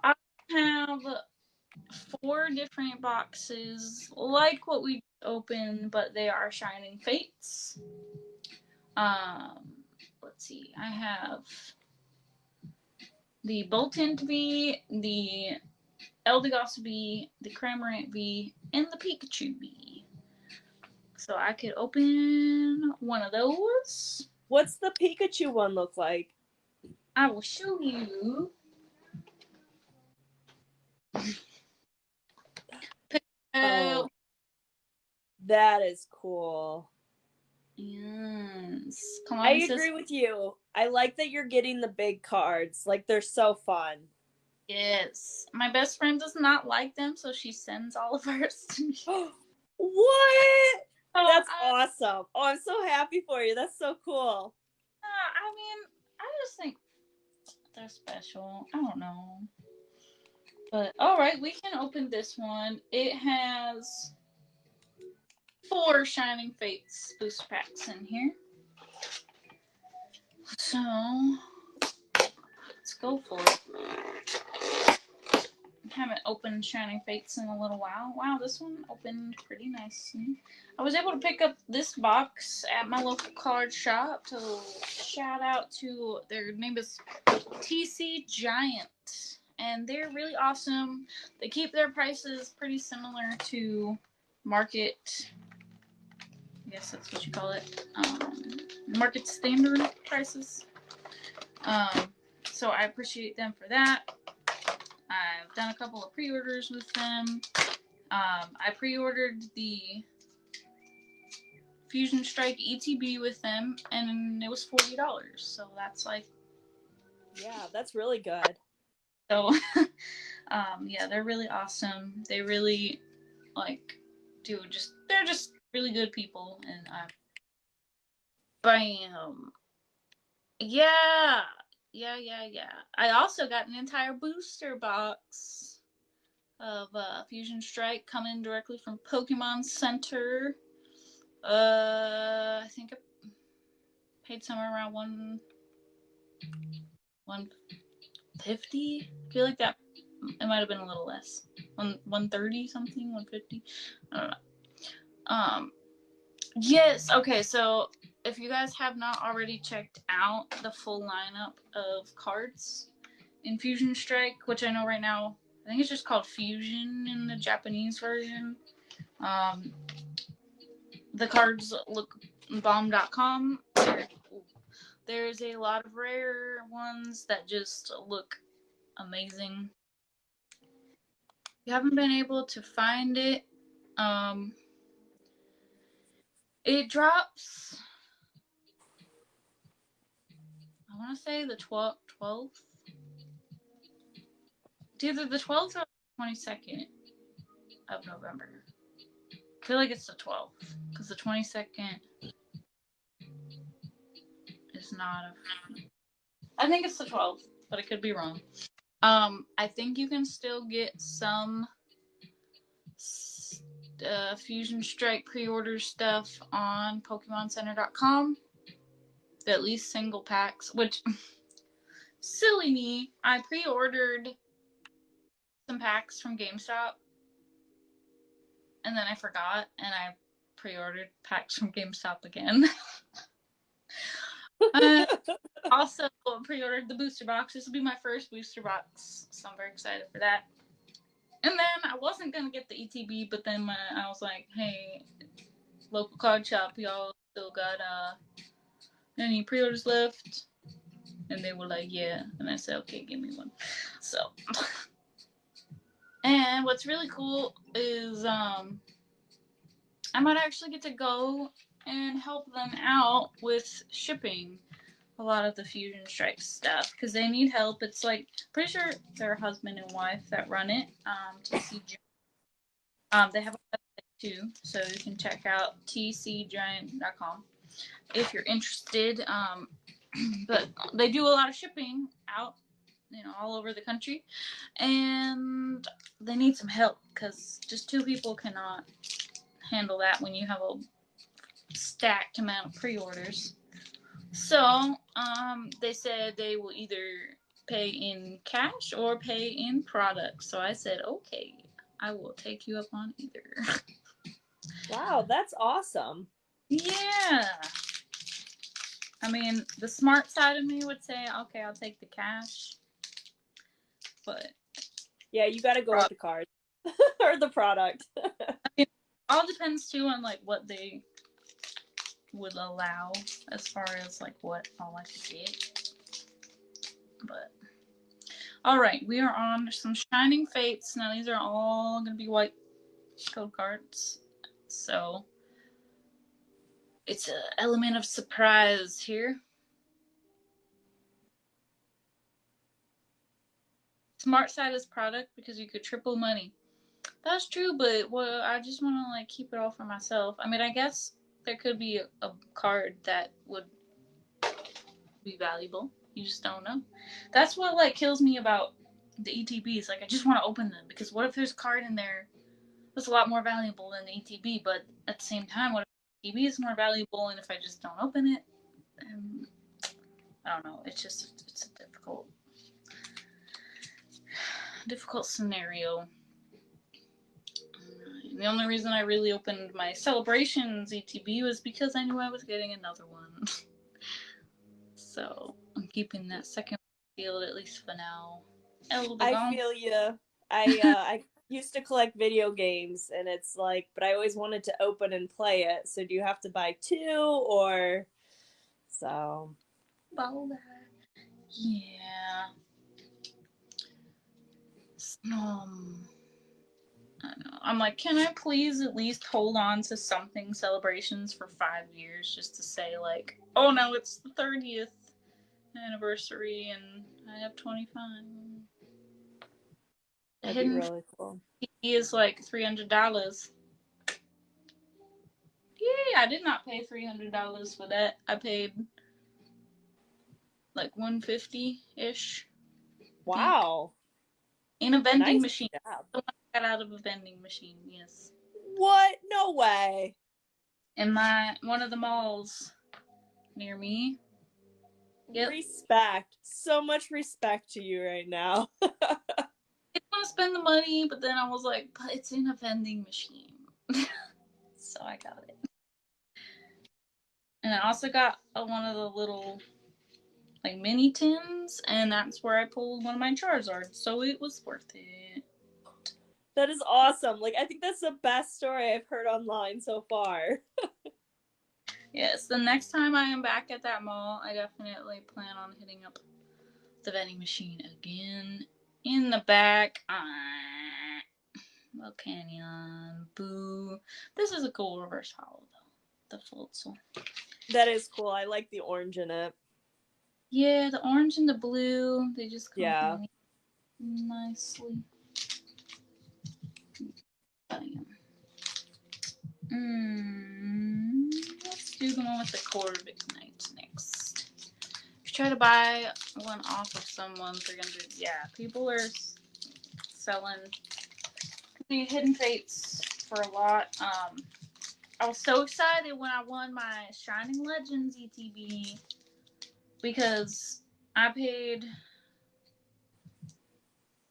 I have 4 different boxes like what we opened, but they are Shining Fates. Let's see. I have the Boltund V, the Eldegoss V, the Cramorant V, and the Pikachu V. So I could open one of those. What's the Pikachu one look like? I will show you. Oh, that is cool. Yes. Come on, I agree with you. I like that you're getting the big cards. They're so fun. Yes. My best friend does not like them, so she sends all of hers to me. What? That's awesome. Oh, I'm so happy for you. That's so cool. I mean, I just think they're special. I don't know. But, alright, we can open this one. It has 4 Shining Fates booster packs in here. So, let's go for it. I haven't opened Shining Fates in a little while. Wow, this one opened pretty nicely. I was able to pick up this box at my local card shop. So, shout out to, their name is TC Giant. And they're really awesome. They keep their prices pretty similar to market, I guess that's what you call it, market standard prices. So I appreciate them for that. I've done a couple of pre-orders with them. I pre-ordered the Fusion Strike ETB with them, and it was $40. So that's yeah, that's really good. So, yeah, they're really awesome. They really they're just really good people, and bam, yeah. I also got an entire booster box of Fusion Strike coming directly from Pokemon Center. I think I paid somewhere around $150. I feel like that it might have been a little less. $130 something, $150. I don't know. Yes. Okay. So if you guys have not already checked out the full lineup of cards in Fusion Strike, which I know right now, I think it's just called Fusion in the Japanese version. The cards look bomb.com. There's a lot of rare ones that just look amazing. If you haven't been able to find it, it drops, I want to say the 12th. It's either the 12th or the 22nd of November. I feel like it's the 12th, because the 22nd is not I think it's the 12th, but I could be wrong. I think you can still get some Fusion Strike pre-order stuff on PokemonCenter.com. At least single packs, which, silly me, I pre-ordered some packs from GameStop, and then I forgot, and I pre-ordered packs from GameStop again. Also pre-ordered the booster box. This will be my first booster box, so I'm very excited for that. And then I wasn't gonna get the ETB, but then I was like, hey, local card shop, y'all still got any pre-orders left? And they were like, yeah. And I said, okay, give me one. So, and what's really cool is I might actually get to go and help them out with shipping a lot of the Fusion Strike stuff, because they need help. It's like, pretty sure they're a husband and wife that run it, TC Giant. They have a website too, so you can check out tcgiant.com if you're interested. But they do a lot of shipping out, all over the country, and they need some help, because just 2 people cannot handle that when you have a stacked amount of pre-orders. So, they said they will either pay in cash or pay in products. So I said, okay, I will take you up on either. Wow, that's awesome. Yeah. I mean, the smart side of me would say, okay, I'll take the cash. But yeah, you got to go with the card or the product. I mean, all depends too on like what they would allow as far as like what all I could get. But all right, we are on some Shining Fates. Now these are all gonna be white code cards, so it's an element of surprise here. Smart side is product, because you could triple money. That's true, but well, I just want to like keep it all for myself. I mean, I guess there could be a card that would be valuable. You just don't know. That's what like kills me about the ETBs. Like, I just want to open them, because what if there's a card in there that's a lot more valuable than the ETB? But at the same time, what if the ETB is more valuable, and if I just don't open it, I don't know. It's a difficult scenario. The only reason I really opened my Celebrations ETB was because I knew I was getting another one. So I'm keeping that second field, at least for now. I feel you. I used to collect video games, and it's like, but I always wanted to open and play it. So do you have to buy 2 or so? Yeah. I know. I'm like, can I please at least hold on to something Celebrations for 5 years, just to say like, oh no, it's the 30th anniversary and I have 25. That'd be really cool. He is like $300. Yay! I did not pay $300 for that. I paid like $150-ish. Wow. In a vending Nice machine. job. The one I got out of a vending machine, yes. What? No way. In one of the malls near me. Yep. Respect. So much respect to you right now. I didn't want to spend the money, but then I was like, but it's in a vending machine. So I got it. And I also got one of the little like mini tins, and that's where I pulled one of my Charizards, so it was worth it. That is awesome. Like, I think that's the best story I've heard online so far. Yes, the next time I am back at that mall, I definitely plan on hitting up the vending machine again. In the back, Volcanion, boo. This is a cool reverse holo though, the Floatzel. That is cool. I like the orange in it. Yeah, the orange and the blue, they just complement nicely. Let's do the one with the Corviknight next. If you try to buy one off of someone, 300. Yeah, people are selling the Hidden Fates for a lot. I was so excited when I won my Shining Legends ETB because I paid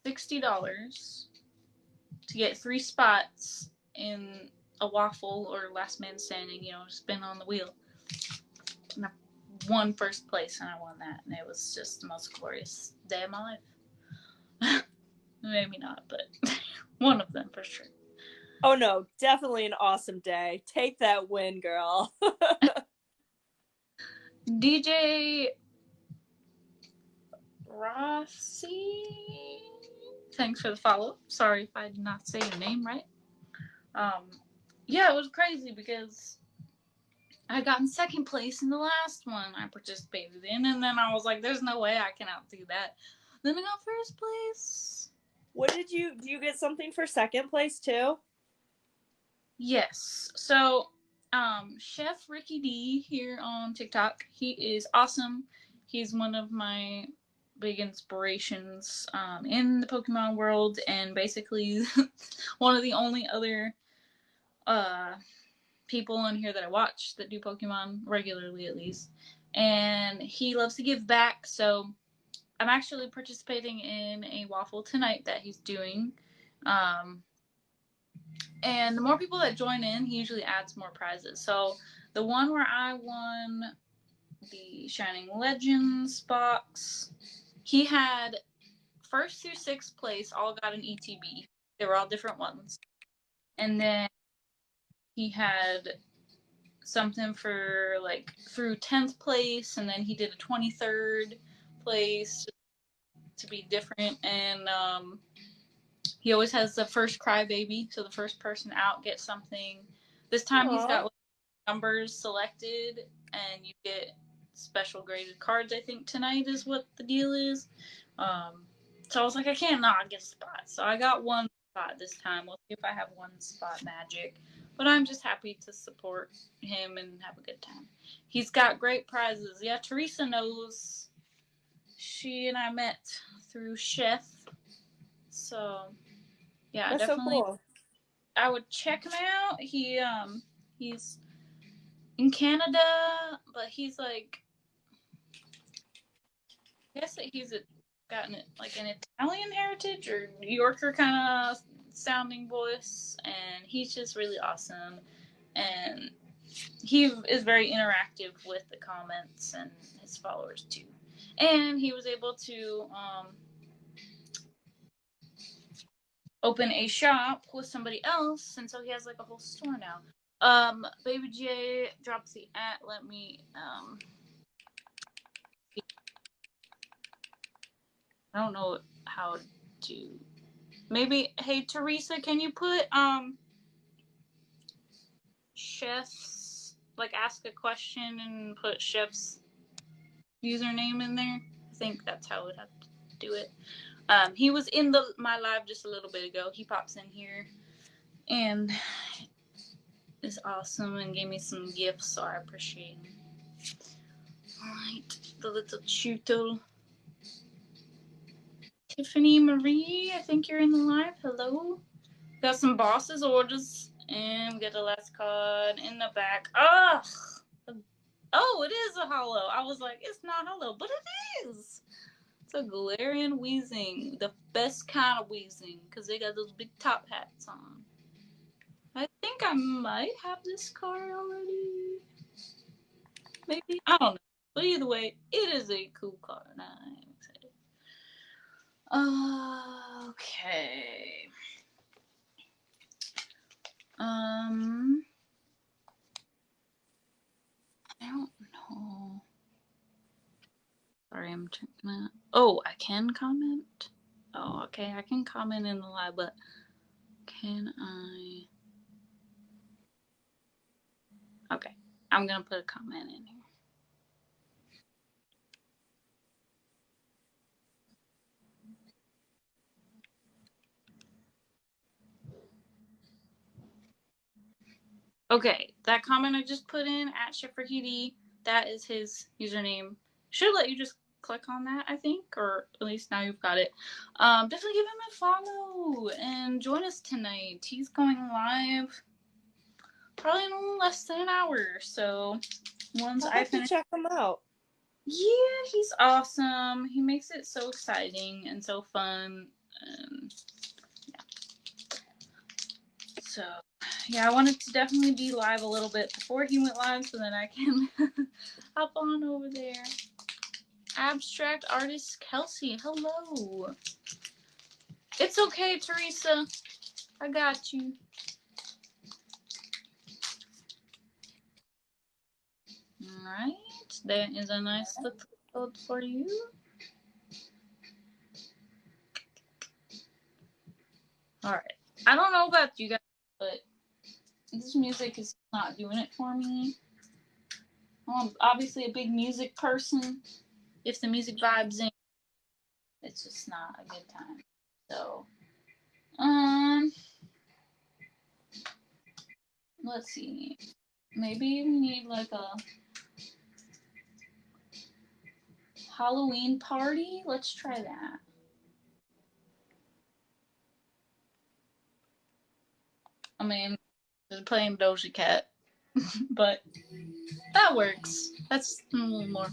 $60 to get 3 spots in a waffle or last man standing, spin on the wheel. And I won first place, and I won that, and it was just the most glorious day of my life. Maybe not, but one of them for sure. Oh no, definitely an awesome day. Take that win, girl. DJ Rossi, thanks for the follow. Sorry if I did not say your name right. Yeah, it was crazy because I got in second place in the last one I participated in, and then I was like, there's no way I can outdo that. Then I got first place. Do you get something for second place too? Yes. So, Chef Ricky D here on TikTok, he is awesome. He's one of my big inspirations in the Pokemon world, and basically one of the only other people in here that I watch that do Pokemon regularly, at least. And he loves to give back, so I'm actually participating in a waffle tonight that he's doing. And the more people that join in, he usually adds more prizes. So the one where I won the Shining Legends box, he had first through sixth place all got an ETB. They were all different ones. And then he had something for like through 10th place, and then he did a 23rd place to be different. And he always has the first crybaby, so the first person out gets something. This time he's got numbers selected, and you get special graded cards. I think tonight is what the deal is. So I was like, I can't not get a spot. So I got one spot this time. We'll see if I have one spot magic. But I'm just happy to support him and have a good time. He's got great prizes. Yeah, Teresa knows. She and I met through Chef. So yeah, that's definitely. So cool. I would check him out. He's in Canada, but he's like, I guess that he's got like an Italian heritage or New Yorker kind of sounding voice, and he's just really awesome. And he is very interactive with the comments and his followers too. And he was able to open a shop with somebody else, and so he has like a whole store now. Baby J drops the at. Let me I don't know how to. Maybe, hey Teresa, can you put Chef's, like, ask a question and put Chef's username in there? I think that's how we'd have to do it. He was in my live just a little bit ago. He pops in here and is awesome and gave me some gifts, so I appreciate him. Alright, the little Chuto. Tiffany Marie, I think you're in the live. Hello. Got some boss's orders, and we got the last card in the back. Ugh! Oh, it is a holo. I was like, it's not holo, but it is. It's a Galarian Weezing, the best kind of Weezing, because they got those big top hats on. I think I might have this card already. Maybe, I don't know. But either way, it is a cool card. I'm excited. Okay. I don't know. Sorry, I'm checking that. Oh, I can comment? Oh, okay, I can comment in the live, but can I? Okay, I'm gonna put a comment in here. Okay, that comment I just put in at Shifrahidi, that is his username. Should let you just click on that, I think, or at least now you've got it. Definitely give him a follow and join us tonight. He's going live probably in less than an hour. So once I finish, check him out. Yeah, he's awesome. He makes it so exciting and so fun. Yeah. So, yeah, I wanted to definitely be live a little bit before he went live so that I can hop on over there. Abstract artist Kelsey, hello. It's okay, Teresa. I got you. Alright, there is a nice little code for you. Alright, I don't know about you guys, but this music is not doing it for me. I'm obviously a big music person. If the music vibes in, it's just not a good time. So, let's see. Maybe we need like a Halloween party. Let's try that. I mean, just playing Doja Cat, but that works. That's a little more.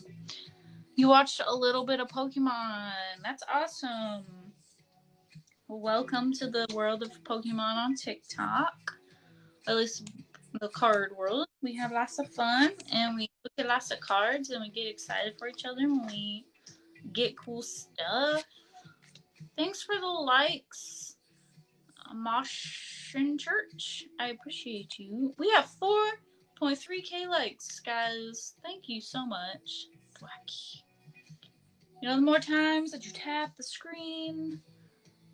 You watched a little bit of Pokemon. That's awesome. Welcome to the world of Pokemon on TikTok. At least the card world. We have lots of fun and we look at lots of cards and we get excited for each other when we get cool stuff. Thanks for the likes, Moshin Church. I appreciate you. We have 4.3k likes, guys. Thank you so much. Wacky. You know, the more times that you tap the screen,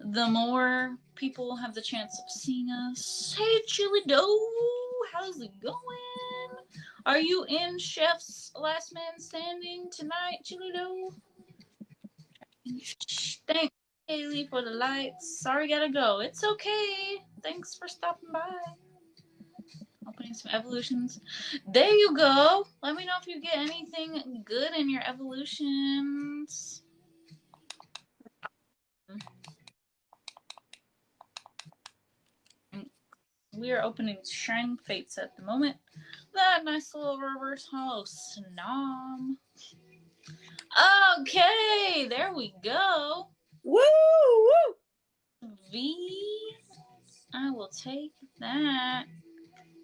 the more people have the chance of seeing us. Hey, Chili Dough, how's it going? Are you in Chef's Last Man Standing tonight, Chili Dough? Thanks, Kaylee, for the lights. Sorry, gotta go. It's okay. Thanks for stopping by. Opening some evolutions. There you go. Let me know if you get anything good in your evolutions. We are opening Shrine Fates at the moment. That nice little reverse hollow Snom. Okay, there we go. Woo! Woo! V. I will take that.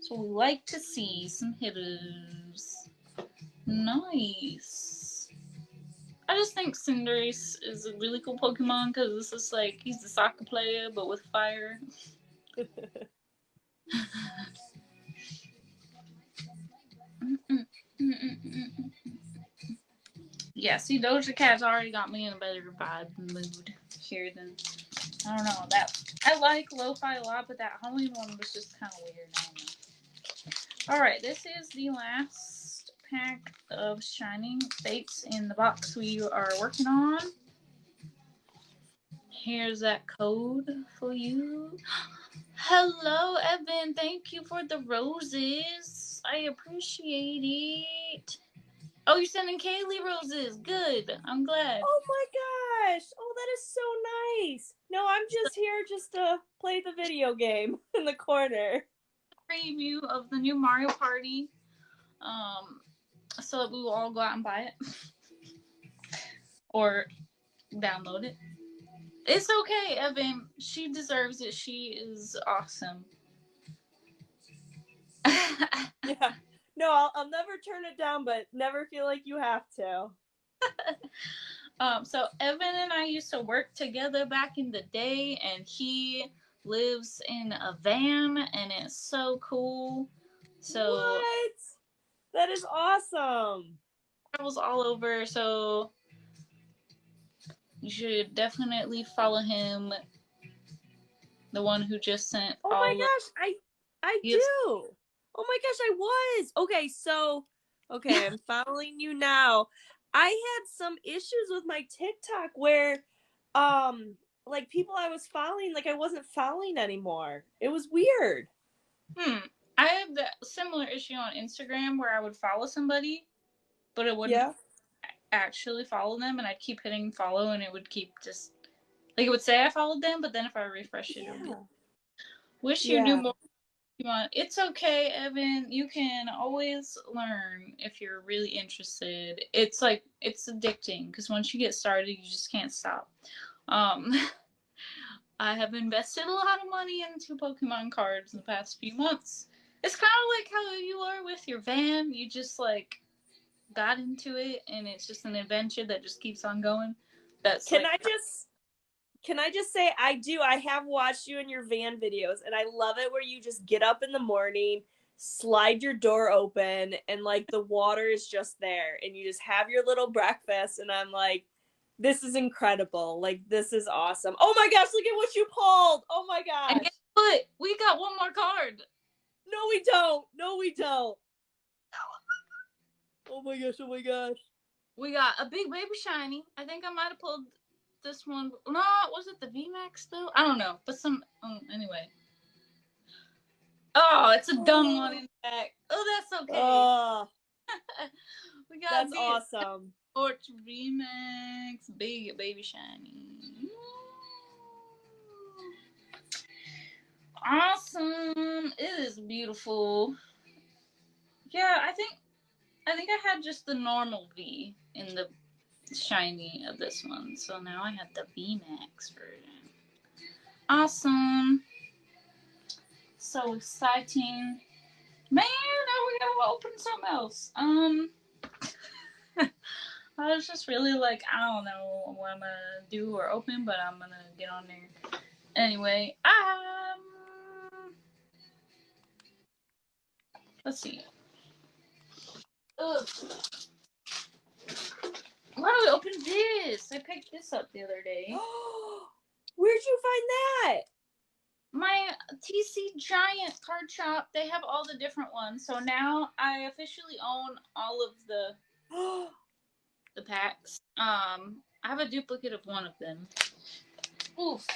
So we like to see some hitters. Nice. I just think Cinderace is a really cool Pokemon because it's just like he's a soccer player but with fire. Yeah, see, Doja Cat's already got me in a better vibe mood here than, I don't know, that I like lo-fi a lot, but that Halloween one was just kind of weird. I don't know. Alright, this is the last pack of Shining Fates in the box we are working on. Here's that code for you. Hello, Evan. Thank you for the roses. I appreciate it. Oh, you're sending Kaylee roses. Good. I'm glad. Oh my gosh. Oh, that is so nice. No, I'm just here just to play the video game in the corner. Preview of the new Mario Party. So that we will all go out and buy it. Or download it. It's okay, Evan. She deserves it. She is awesome. Yeah. No, I'll never turn it down, but never feel like you have to. So Evan and I used to work together back in the day, and he lives in a van, and it's so cool. So What? That is awesome. travels all over. So you should definitely follow him. The one who just sent Oh my all the gosh, I gifts. do. Oh my gosh, I was. Okay, I'm following you now. I had some issues with my TikTok where like people I was following, like I wasn't following anymore. It was weird. I have that similar issue on Instagram where I would follow somebody, but it wouldn't Yeah. actually follow them, and I'd keep hitting follow, and it would keep just like it would say I followed them, but then if I refresh it, it would be Yeah. like, wish you knew Yeah. more. You want it's okay, Evan. You can always learn if you're really interested. It's like it's addicting because once you get started, you just can't stop. Um, I have invested a lot of money into Pokemon cards in the past few months. It's kind of like how you are with your van. You just like got into it, and it's just an adventure that just keeps on going. That's Can like I just can I just say I do. I have watched you in your van videos and I love it where you just get up in the morning, slide your door open and like the water is just there and you just have your little breakfast and I'm like this is incredible. Like this is awesome. Oh my gosh, look at what you pulled. Oh my and gosh. guess what? We got one more card. No we don't. No we don't. Oh my gosh. Oh my gosh. We got a big baby shiny. I think I might have pulled this one. No, was it the VMAX though? I don't know, but some. Anyway. Oh, it's a dumb one in the back. Oh, that's okay. Oh, We got that's a big awesome. Torch VMAX, big baby shiny. Awesome! It is beautiful. Yeah, I think I had just the normal V in the shiny of this one, so now I have the VMAX version. Awesome! So exciting, man! Now we gotta open something else. I was just really like, I don't know what I'm gonna do or open, but I'm gonna get on there anyway. Let's see. Ugh. Why do we open this? I picked this up the other day. Where'd you find that? My TC Giant card shop, they have all the different ones. So now I officially own all of the packs. I have a duplicate of one of them. Oof.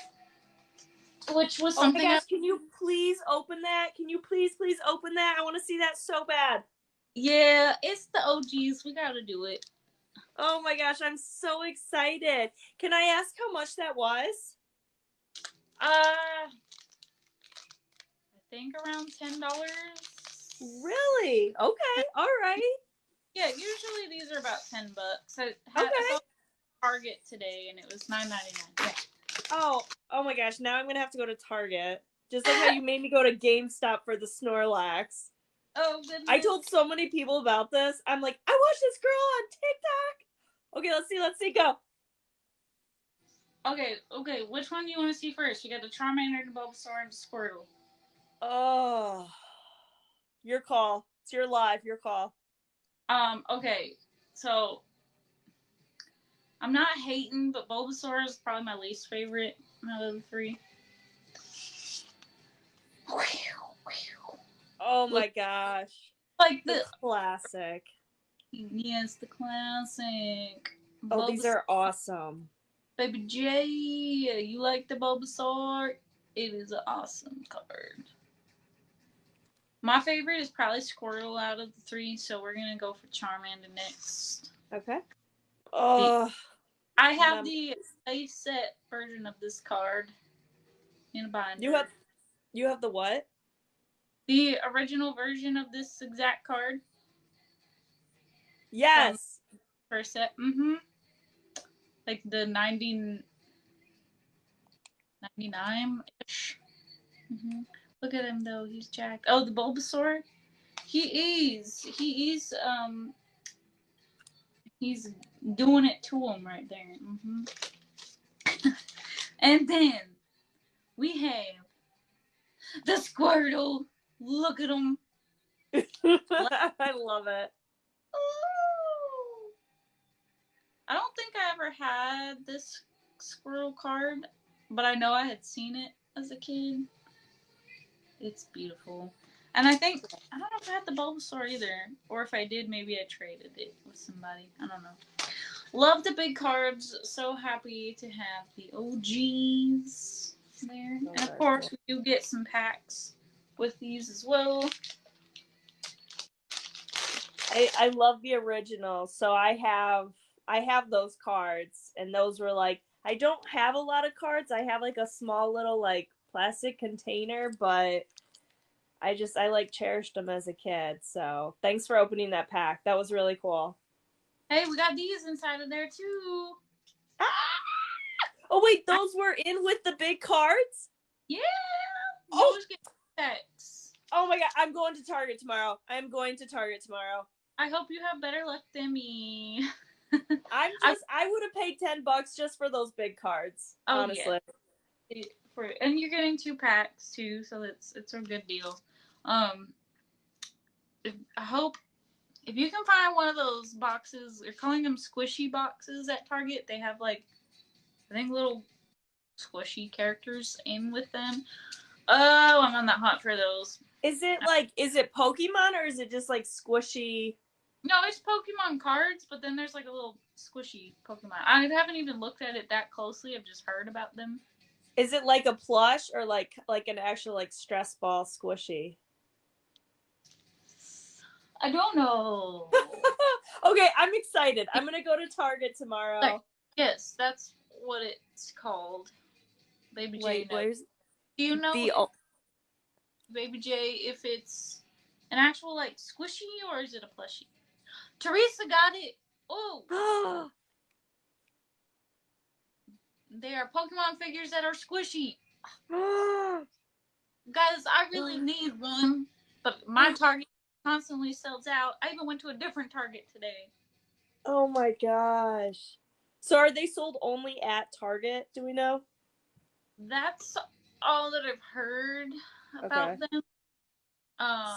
Which was something. Oh my gosh, can you please open that? Can you please open that? I want to see that so bad. Yeah, it's the OGs. We gotta do it. Oh my gosh, I'm so excited. Can I ask how much that was? I think around $10. Really? Okay, all right. Yeah, usually these are about $10. I saw Target today and it was $9.99. Yeah. Oh my gosh, now I'm gonna have to go to Target. Just like how you made me go to GameStop for the Snorlax. Oh goodness. I told so many people about this. I'm like, I watched this girl on TikTok. Okay, let's see, go. Okay, which one do you want to see first? You got the Charmander, the Bulbasaur, and the Squirtle. Oh, your call. It's your live, your call. Okay, so I'm not hating, but Bulbasaur is probably my least favorite out of the three. Oh my gosh. Like the classic. Yes, the classic. Oh, these are awesome. Baby J, you like the Bulbasaur? It is an awesome card. My favorite is probably Squirtle out of the three, so we're gonna go for Charmander next. Okay. Oh, I have the base set version of this card in a binder. You have the what? The original version of this exact card. Yes. First set. Like the 99-ish. Look at him though, he's jacked. Oh, the Bulbasaur. He's doing it to him right there. And then we have the Squirtle. Look at him. I love it. Ooh. I don't think I ever had this Squirtle card, but I know I had seen it as a kid. It's beautiful. And I don't know if I had the Bulbasaur either. Or if I did, maybe I traded it with somebody. I don't know. Love the big cards. So happy to have the OGs there. And of course, we do get some packs with these as well. I love the original. So I have those cards, and those were like, I don't have a lot of cards. I have like a small little like plastic container, but I like cherished them as a kid. So thanks for opening that pack. That was really cool. Hey, we got these inside of there too. Ah! Oh wait, those were in with the big cards? Yeah. Oh, packs. Oh my god, I'm going to Target tomorrow. I hope you have better luck than me. I would have paid $10 just for those big cards. Oh, honestly. Yeah. And you're getting 2 packs too, so it's a good deal. I hope if you can find one of those boxes, they're calling them squishy boxes at Target. They have like, I think, little squishy characters in with them. Oh, I'm on that hunt for those. Is it Pokemon or is it just like squishy? No, it's Pokemon cards, but then there's like a little squishy Pokemon. I haven't even looked at it that closely. I've just heard about them. Is it like a plush or like an actual like stress ball squishy? I don't know. Okay, I'm excited. I'm gonna go to Target tomorrow. Yes, that's what it's called. Baby J. Wait, do you know, Baby J, if it's an actual like squishy or is it a plushie? Teresa got it. Oh. They are Pokemon figures that are squishy. Guys, I really need one, but my Target constantly sells out. I even went to a different Target today. Oh my gosh. So are they sold only at Target? Do we know? That's all that I've heard about them.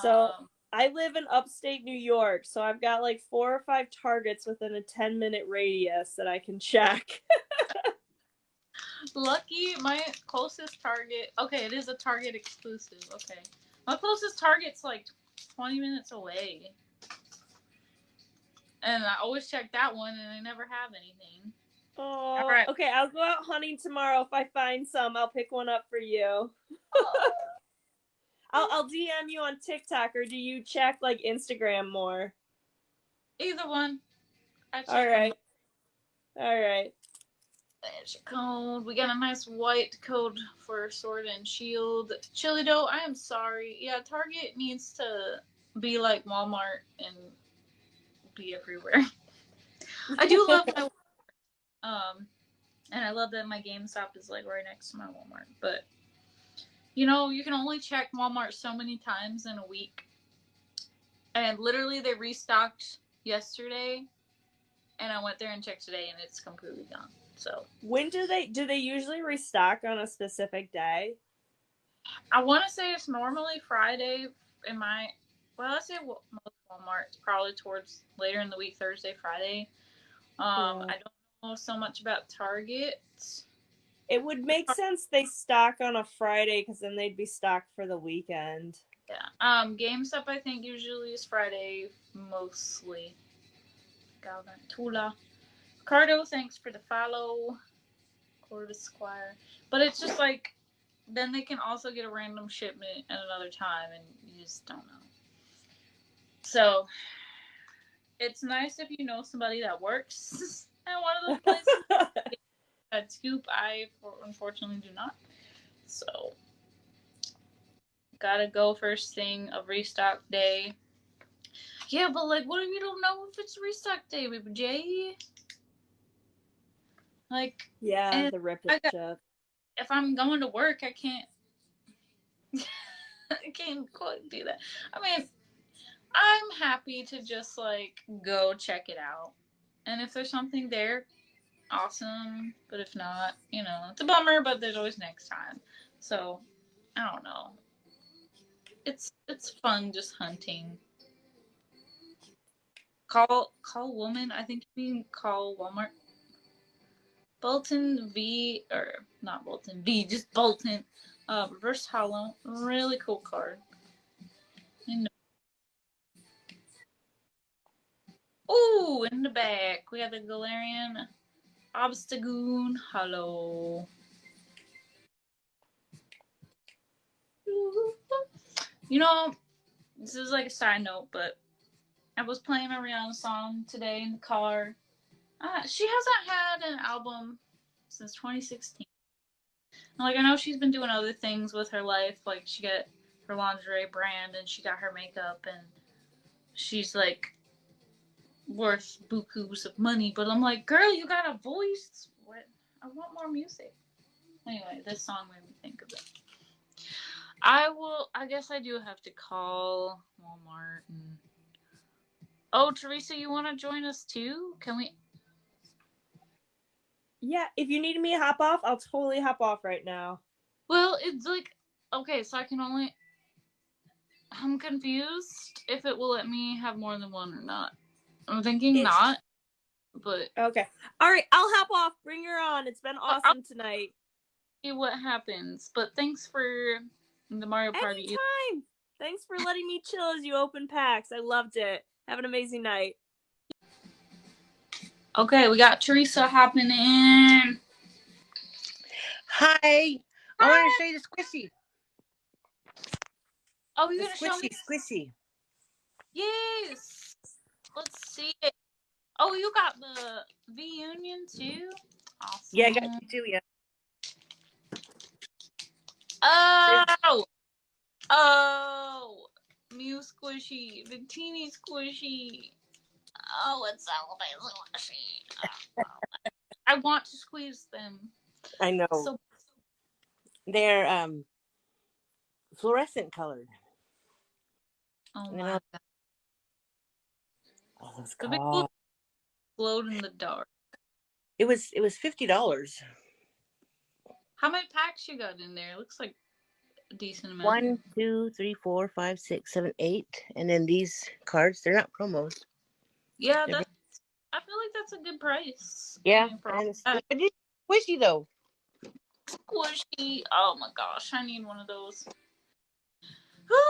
So I live in upstate New York, so I've got like 4 or 5 Targets within a 10-minute radius that I can check. Lucky, my closest Target. Okay, it is a Target exclusive. Okay. My closest Target's like 20 minutes away. And I always check that one and they never have anything. Oh, all right. Okay, I'll go out hunting tomorrow. If I find some, I'll pick one up for you. Oh. I'll DM you on TikTok, or do you check like Instagram more? Either one. All right. There's your code. We got a nice white code for Sword and Shield. Chili Dough, I am sorry. Yeah, Target needs to be like Walmart and be everywhere. I do love my and I love that my GameStop is like right next to my Walmart. But you know, you can only check Walmart so many times in a week. And literally they restocked yesterday and I went there and checked today and it's completely gone. So when do they usually restock on a specific day? I want to say it's normally Friday I say most Walmart's probably towards later in the week, Thursday, Friday. I don't know so much about Target. It would make sense they stock on a Friday because then they'd be stocked for the weekend. Yeah. GameStop I think usually is Friday mostly. Galvantula. Cardo, thanks for the follow. Corvus Squire. But it's just like then they can also get a random shipment at another time and you just don't know. So it's nice if you know somebody that works at one of those places. At Scoop, I unfortunately do not. So gotta go first thing of restock day. Yeah, but like what if you don't know if it's restock day, Baby J? Like the rip it up. If I'm going to work, I can't I can't quite do that. I mean, I'm happy to just like go check it out. And if there's something there, awesome. But if not, it's a bummer, but there's always next time. So, I don't know. It's fun just hunting. Call woman, I think you mean call Walmart. Bolton V, or not Bolton V, just Bolton. Reverse hollow. Really cool card. Ooh, in the back, we have the Galarian Obstagoon Hollow. This is like a side note, but I was playing a Rihanna song today in the car. She hasn't had an album since 2016. Like, I know she's been doing other things with her life. Like, she got her lingerie brand and she got her makeup, and she's like worth bukus of money. But I'm like, girl, you got a voice. What? I want more music. Anyway, this song made me think of it. I guess I do have to call Walmart. Oh, Teresa, you want to join us too? Can we? Yeah, if you need me to hop off, I'll totally hop off right now. Well, it's like, okay, so I can only. I'm confused if it will let me have more than one or not. I'm thinking not, but. Okay. All right, I'll hop off. Bring her on. It's been awesome tonight. See what happens, but thanks for the Mario Party. Anytime. Thanks for letting me chill as you open packs. I loved it. Have an amazing night. Okay, we got Teresa hopping in. Hi. I want to show you the squishy. Oh, you're going to show me? Squishy. Yes. Let's see it. Oh, you got the V-Union too? Awesome. Yeah, I got you too, yeah. Oh, Mew squishy, the teeny squishy. Oh, it's so squishy. I want to squeeze them. I know. So, they're fluorescent colored. Oh my god. Oh, those cards. Glowed in the dark. It was $50. How many packs you got in there? It looks like a decent amount. 1, 2, 3, 4, 5, 6, 7, 8. And then these cards, they're not promos. Yeah, I feel like that's a good price. Yeah. And it's squishy though. Squishy. Oh my gosh, I need one of those.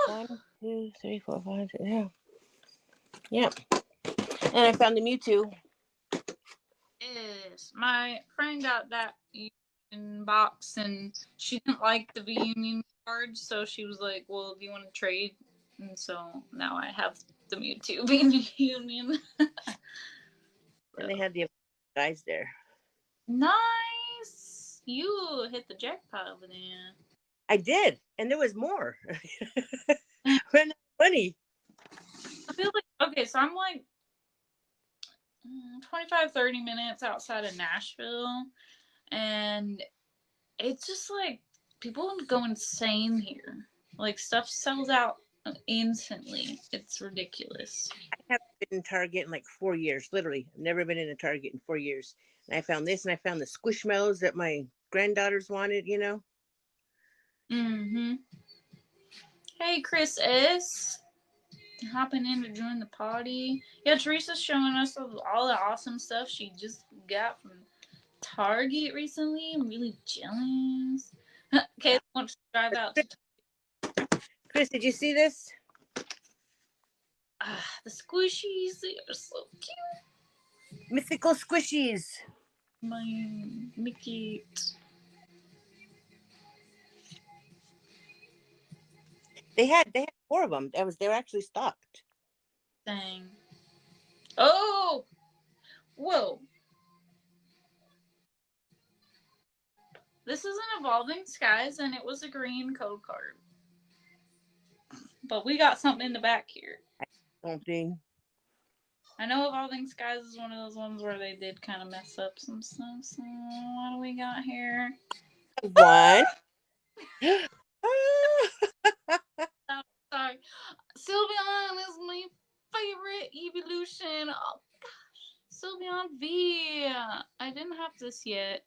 1, 2, 3, 4, 5, 6, yeah. Yeah. And I found the Mewtwo. Yes. My friend got that in box and she didn't like the V-Union card, so she was like, well, do you want to trade? And so now I have the Mewtwo V-Union. And they had the guys there. Nice. You hit the jackpot over there. I did. And there was more. Ran out of money. I feel like, okay, so I'm like 25-30 minutes outside of Nashville, and it's just like people go insane here. Like, stuff sells out instantly. It's ridiculous. I haven't been in Target in like 4 years, literally. I've never been in a Target in 4 years. And I found this, and I found the Squishmallows that my granddaughters wanted, Mm-hmm. Hey, Chris S. Hopping in to join the party. Yeah, Teresa's showing us all the awesome stuff she just got from Target recently. I'm really jealous. Okay, wants to drive out. Chris, did you see this? The squishies, they are so cute. Mythical squishies. My Mickey. They had 4 of them. They were actually stocked. Dang. Oh! Whoa. This is an Evolving Skies, and it was a green code card. But we got something in the back here. Something. I know Evolving Skies is one of those ones where they did kind of mess up some stuff. So what do we got here? One. Sorry, sorry. Sylveon is my favorite evolution. Oh gosh, Sylveon V. I didn't have this yet.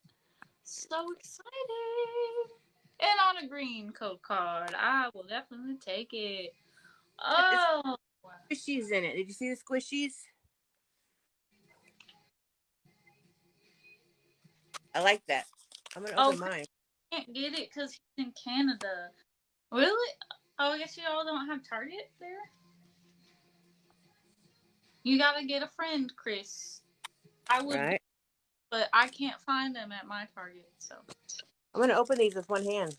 So excited! And on a green code card, I will definitely take it. Oh, Squishies in it. Did you see the squishies? I like that. I'm gonna open mine. I can't get it because he's in Canada. Really? Oh, I guess you all don't have Target there. You gotta get a friend, Chris. I would, Right. but I can't find them at my Target. So I'm gonna open these with one hand.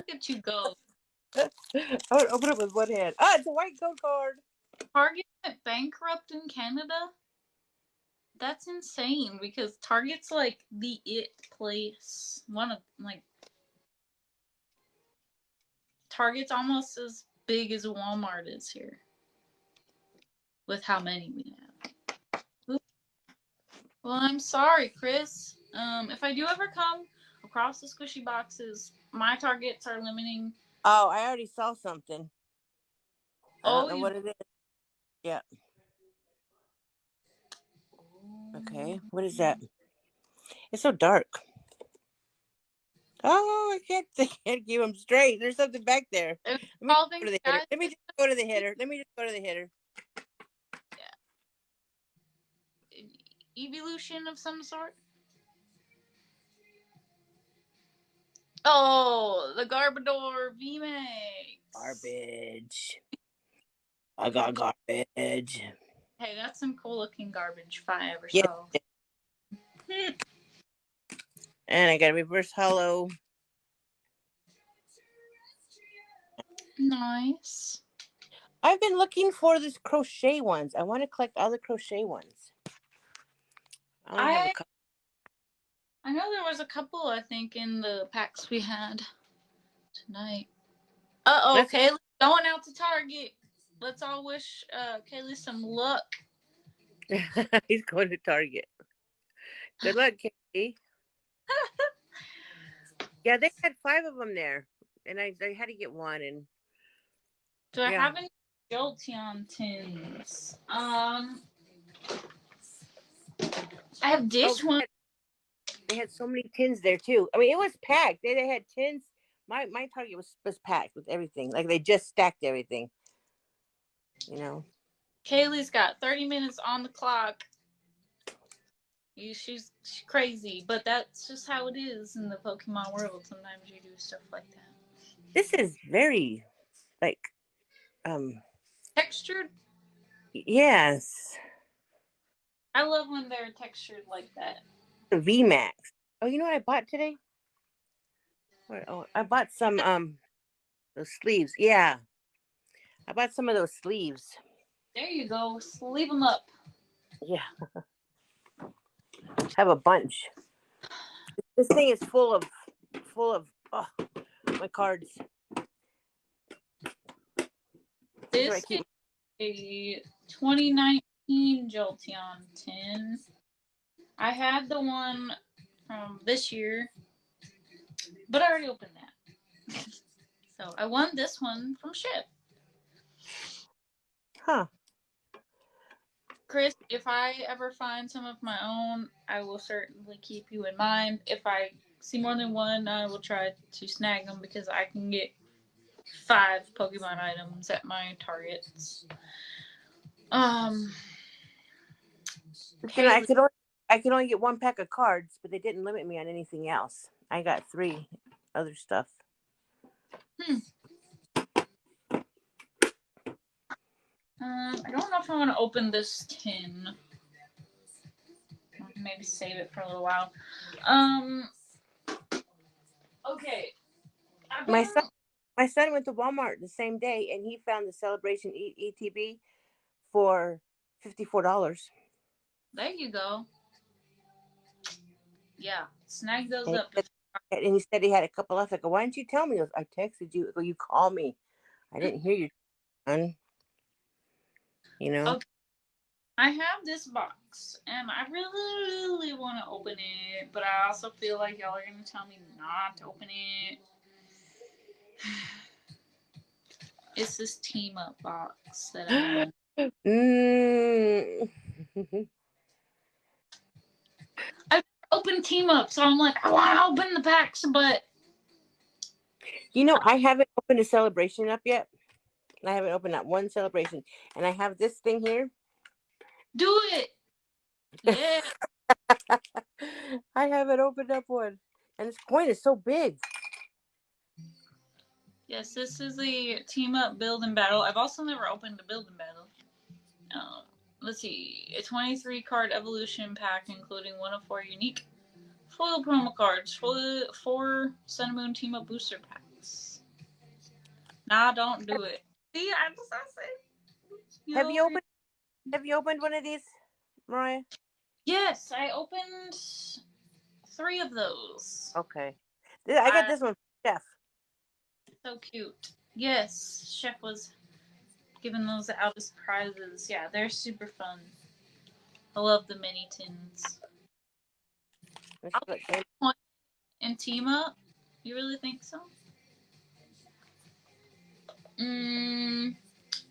look at you go. I'm gonna open it with one hand. Ah, it's a white code card. Target went bankrupt in Canada. That's insane because Target's like the it place. One of like Target's almost as big as Walmart is here. With how many we have. Oops. Well, I'm sorry, Chris. If I do ever come across the squishy boxes, my Targets are limiting. Oh, I already saw something. I don't know you... what it is. Yeah. Okay. What is that? It's so dark. Oh, I can't keep them straight. There's something back there. Let me just go to the hitter. Let me just go to the hitter. Yeah. Evolution of some sort. Oh, the Garbodor VMAX. Garbage. I got garbage. Hey, that's some cool looking garbage if I ever Yeah. saw. And I got a reverse hollow. Nice. I've been looking for this crochet ones. I want to collect all the crochet ones. I only have a couple. I know there was a couple, I think, in the packs we had tonight. Uh-oh, Kaylee going out to Target. Let's all wish Kaylee some luck. He's going to Target. Good luck, Kaylee. Yeah, they had 5 of them there. And I had to get one. And do I have any Jolteon tins? I have this one. They had so many tins there too. I mean, it was packed. They had tins. My Target was packed with everything. Like they just stacked everything. You know. Kaylee's got 30 minutes on the clock. She's crazy, but that's just how it is in the Pokemon world. Sometimes you do stuff like that. This is very, like, textured. Yes. I love when they're textured like that. The VMAX. Oh, you know what I bought today? Oh, I bought some those sleeves. Yeah, I bought some of those sleeves. There you go. Sleeve them up. Yeah. Have a bunch. This thing is full of my cards. This is a 2019 Jolteon tin. I had the one from this year, but I already opened that. So I won this one from Ship. Huh. Chris, if I ever find some of my own, I will certainly keep you in mind. If I see more than one, I will try to snag them because I can get 5 Pokemon items at my Targets. I could only get 1 pack of cards, but they didn't limit me on anything else. I got 3 other stuff. I don't know if I want to open this tin. Maybe save it for a little while. Okay. My son went to Walmart the same day, and he found the Celebration ETB for $54. There you go. Yeah, snag those up. And he said he had a couple left. I go, why didn't you tell me? I texted you. I go, you called me. I didn't hear you, son. You know? Okay. I have this box, and I really want to open it, but I also feel like y'all are going to tell me not to open it. It's this team up box that I want. Mm. I've opened team up, so I'm like, I want to open the packs, but You know, I haven't opened a celebration up yet. I haven't opened that one celebration, and I have this thing here. do it. Yeah. I haven't opened up one, and this coin is so big. Yes, this is the team up build and battle. I've also never opened a build and battle. Let's see, a 23 card evolution pack, including 1 of 4 unique foil promo cards, 4 Sun and Moon team up booster packs. Nah, don't do it. See, I say. Have you opened one of these, Mariah? Yes, I opened 3 of those. Okay. I got this one from Chef. So cute. Yes, Chef was giving those out as prizes. Yeah, they're super fun. I love the mini tins. And team up? You really think so?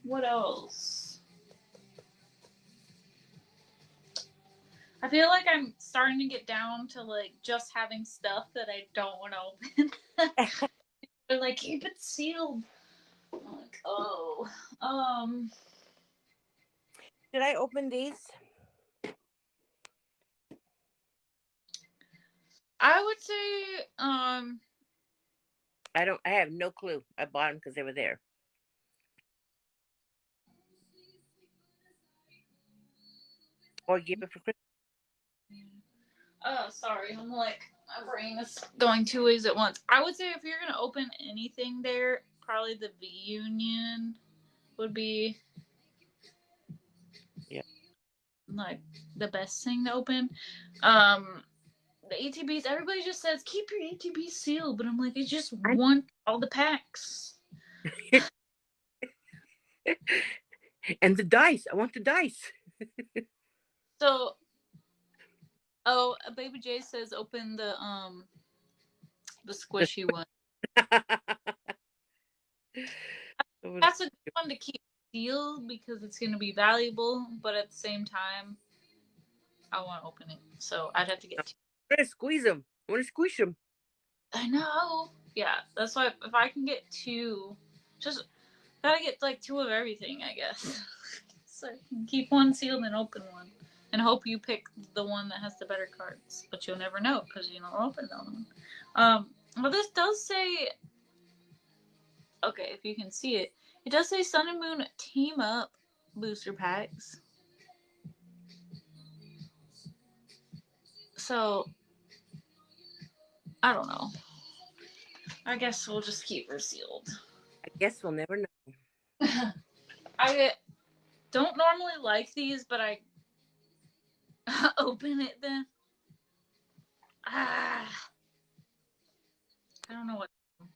What else? I feel like I'm starting to get down to like just having stuff that I don't want to open. They're like, keep it sealed. I'm like, oh. Did I open these? I would say, I have no clue. I bought them because they were there. Or give it for Christmas. Oh, sorry. I'm like, my brain is going 2 ways at once. I would say if you're going to open anything there, probably the V Union would be like the best thing to open. The ATBs, everybody just says keep your ATBs sealed, but I'm like, I just want all the packs. And the dice. I want the dice. So, Baby J says open the squishy one. That's a good one to keep sealed because it's going to be valuable, but at the same time, I want to open it, so I'd have to get 2. I'm gonna squeeze them. I want to squish them. I know. Yeah, that's why if I can get 2, just gotta get like 2 of everything, I guess. So I can keep one sealed and open one, and hope you pick the one that has the better cards. But you'll never know because you don't open them. But this does say, okay, if you can see it, it does say Sun and Moon team up booster packs. So I don't know. I guess we'll just keep her sealed. I guess we'll never know. I don't normally like these, but I open it then. I don't know what,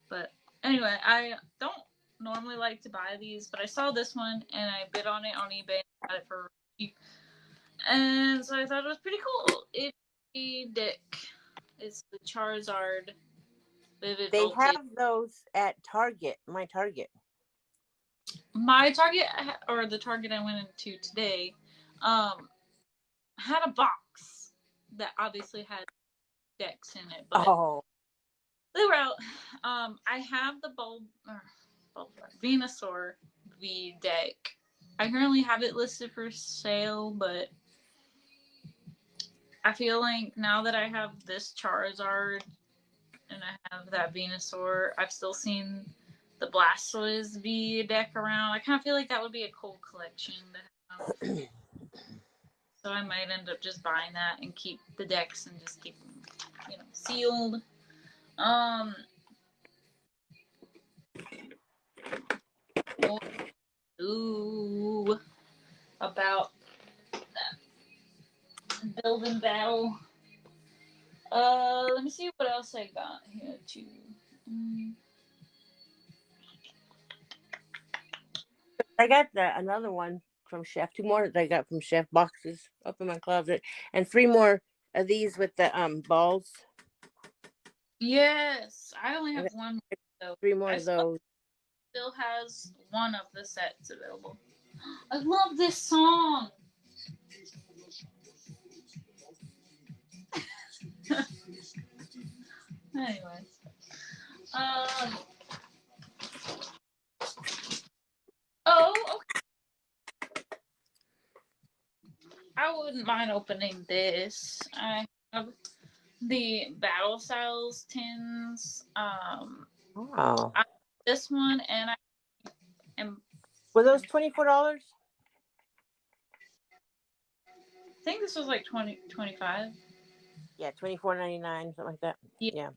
but anyway, I don't normally like to buy these, but I saw this one and I bid on it on eBay and got it for cheap. And so I thought it was pretty cool. It's a deck. It's the Charizard Vivid They Voltage. have those at Target, my Target. My Target, or the Target I went into today, had a box that obviously had decks in it. But they were out. I have the Venusaur V deck. I currently have it listed for sale, but I feel like now that I have this Charizard and I have that Venusaur, I've still seen the Blastoise V deck around. I kind of feel like that would be a cool collection to have. So I might end up just buying that and keep the decks and just keep them, sealed. About that build and battle. Let me see what else I got here too. I got another one from Chef. 2 more that I got from Chef boxes up in my closet, and 3 more of these with the balls. Yes, I only have 1. 3 more of those. still has one of the sets available. I love this song. Anyways. Oh, okay. I wouldn't mind opening this. I have the Battle Styles tins. Wow. This one, and I am. Were those $24? I think this was like 25. Yeah, $24.99, something like that. Yeah.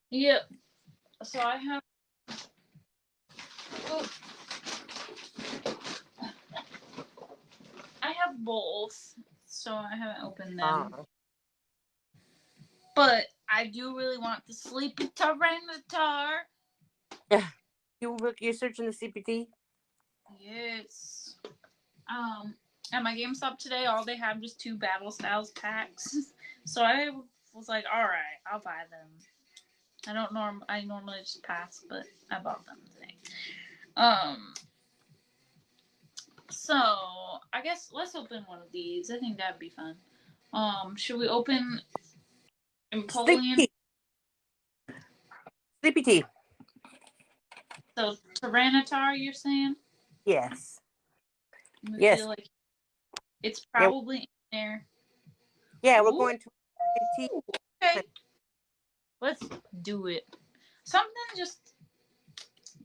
Yep. So I have. Oh, I have both, so I haven't opened them. But I do really want the Sleepy Tyranitar. Yeah. You're searching the CPT? Yes. At my GameStop today, all they have just 2 Battle Styles packs. So I was like, all right, I'll buy them. I normally just pass, but I bought them today. So I guess let's open one of these. I think that'd be fun. Should we open Empoleon? Sleepy Tea. So Tyranitar, you're saying? Yes. I Yes. feel like it's probably in there. Yeah, we're going to tea. Okay. Let's do it. Something just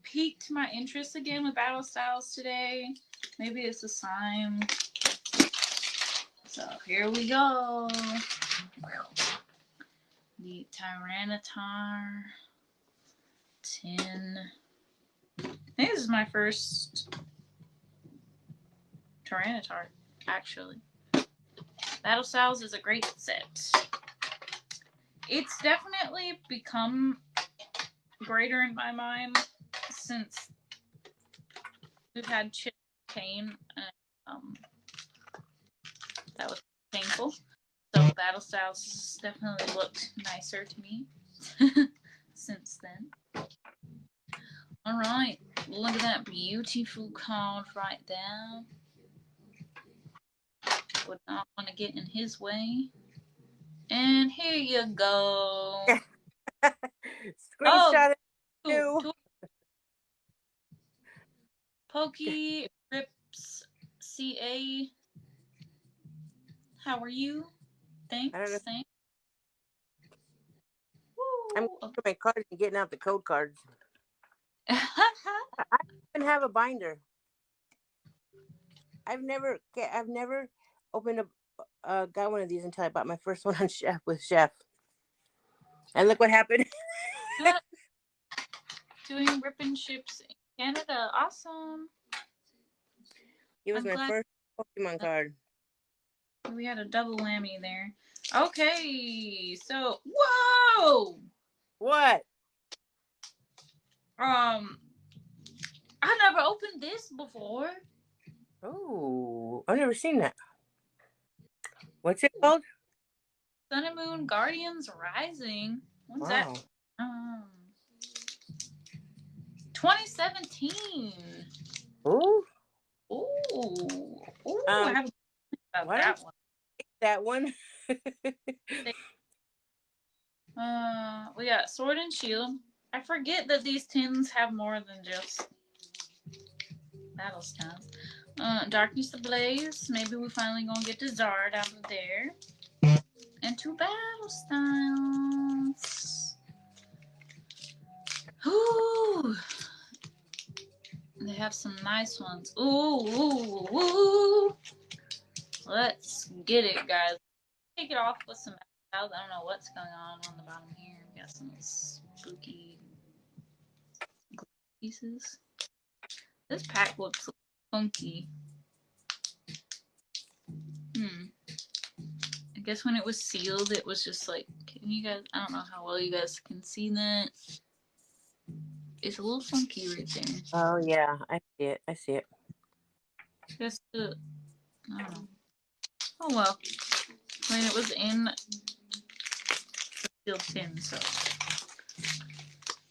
piqued my interest again with Battle Styles today. Maybe it's a sign. So here we go. The Tyranitar 10. I think this is my first Tyranitar, actually. Battle Styles is a great set. It's definitely become greater in my mind since we've had Chip Kane, and that was painful. So Battle Styles definitely looked nicer to me since then. Alright, look at that beautiful card right there. Would not want to get in his way. And here you go. Screenshot it. Pokey Rips CA. How are you? Thanks. I don't know. Thanks. I'm going through my cards and getting out the code cards. I even have a binder. I've never opened got one of these until I bought my first one on Chef with Chef. And look what happened. Doing ripping ships in Canada. Awesome. He was my first Pokemon card. We had a double whammy there. Okay, so whoa! What? I never opened this before. Oh, I've never seen that. What's it called? Sun and Moon Guardians Rising. When's that? 2017. Ooh. Ooh. I haven't about that one. We got Sword and Shield. I forget that these tins have more than just Battle Styles. Darkness Ablaze. Maybe we're finally gonna get the Zard out of there. And 2 Battle Styles. Ooh. They have some nice ones. Ooh. Let's get it, guys. Take it off with some Battle Styles. I don't know what's going on the bottom here. We got some spooky pieces. This pack looks funky. I guess when it was sealed, it was just like, can you guys, I don't know how well you guys can see that. It's a little funky right there. Oh, yeah, I see it. Just I don't know. Oh, well. I mean, it was in the sealed tin, so.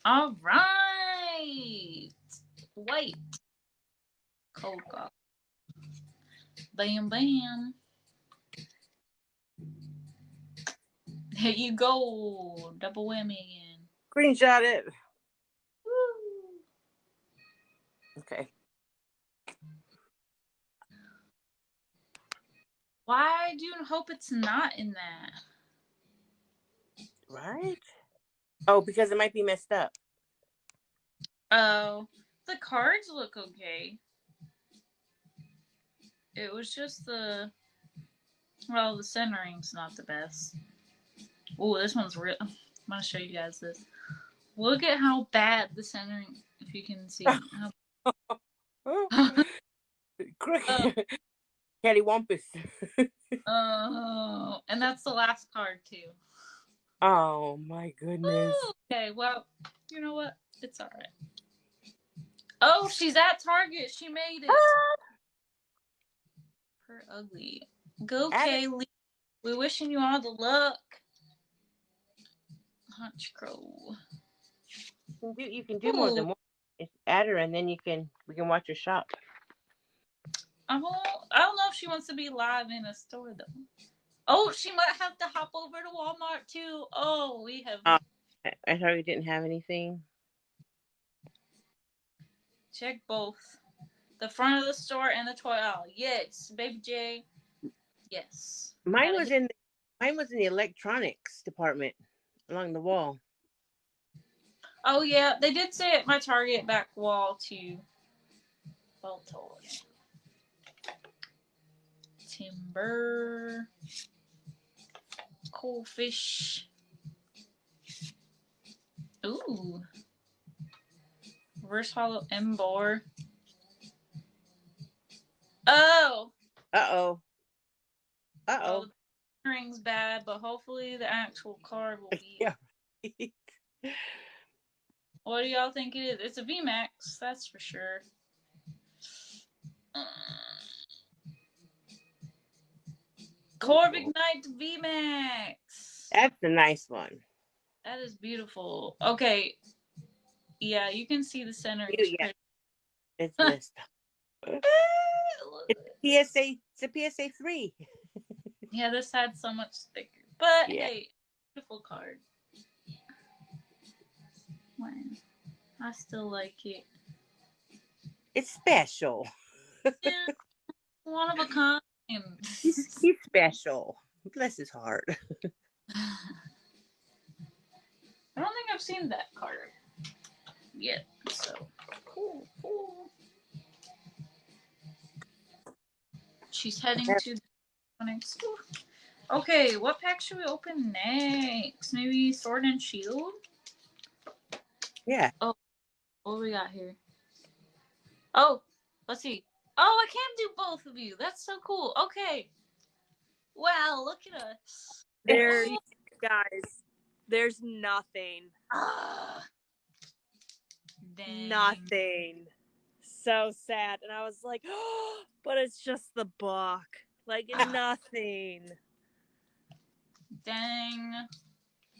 All right. White. Cold call. Bam, bam. There you go. Double whammy again. Screenshot it. Woo. Okay. Why do you hope it's not in that? Right? Oh, because it might be messed up. Oh, the cards look okay. It was just the centering's not the best. Oh, this one's real. I'm gonna show you guys this. Look at how bad the centering, if you can see. Cattywampus. Oh, and that's the last card too. Oh my goodness. Ooh, okay, well, you know what? It's all right. Oh, she's at Target. She made it. Her ugly. Go, Kaylee. We're wishing you all the luck. Hunch Crow. You can do more than one. It's add her, and then we can watch her shop. I don't know if she wants to be live in a store though. Oh, she might have to hop over to Walmart too. Oh, we have. I thought we didn't have anything. Check both. The front of the store and the toy aisle. Yes, Baby J. Yes. Mine was in the electronics department along the wall. Oh yeah, they did say at my Target back wall too. Well told. Timber. Coalfish. Ooh. Reverse hollow Embor. Oh. Uh-oh. Well, the ring's bad, but hopefully the actual card will be. Yeah. What do y'all think it is? It's a VMAX, that's for sure. Corvic Knight VMAX. That's a nice one. That is beautiful. Okay. Yeah, you can see the center. Yeah. It's messed up. It's a PSA 3. Yeah, this had so much thicker. But yeah. hey, beautiful card. When I still like it. It's special. Yeah, one of a kind. He's special. Bless his heart. I don't think I've seen that card yet. So cool. She's heading to the next school. Okay, what pack should we open next? Maybe Sword and Shield? Yeah. Oh, what do we got here? Oh, let's see. Oh, I can do both of you. That's so cool. Okay. Wow, look at us. There, guys, there's nothing. Dang. Nothing. So sad. And I was like, oh, but it's just the book. Like, nothing. Dang.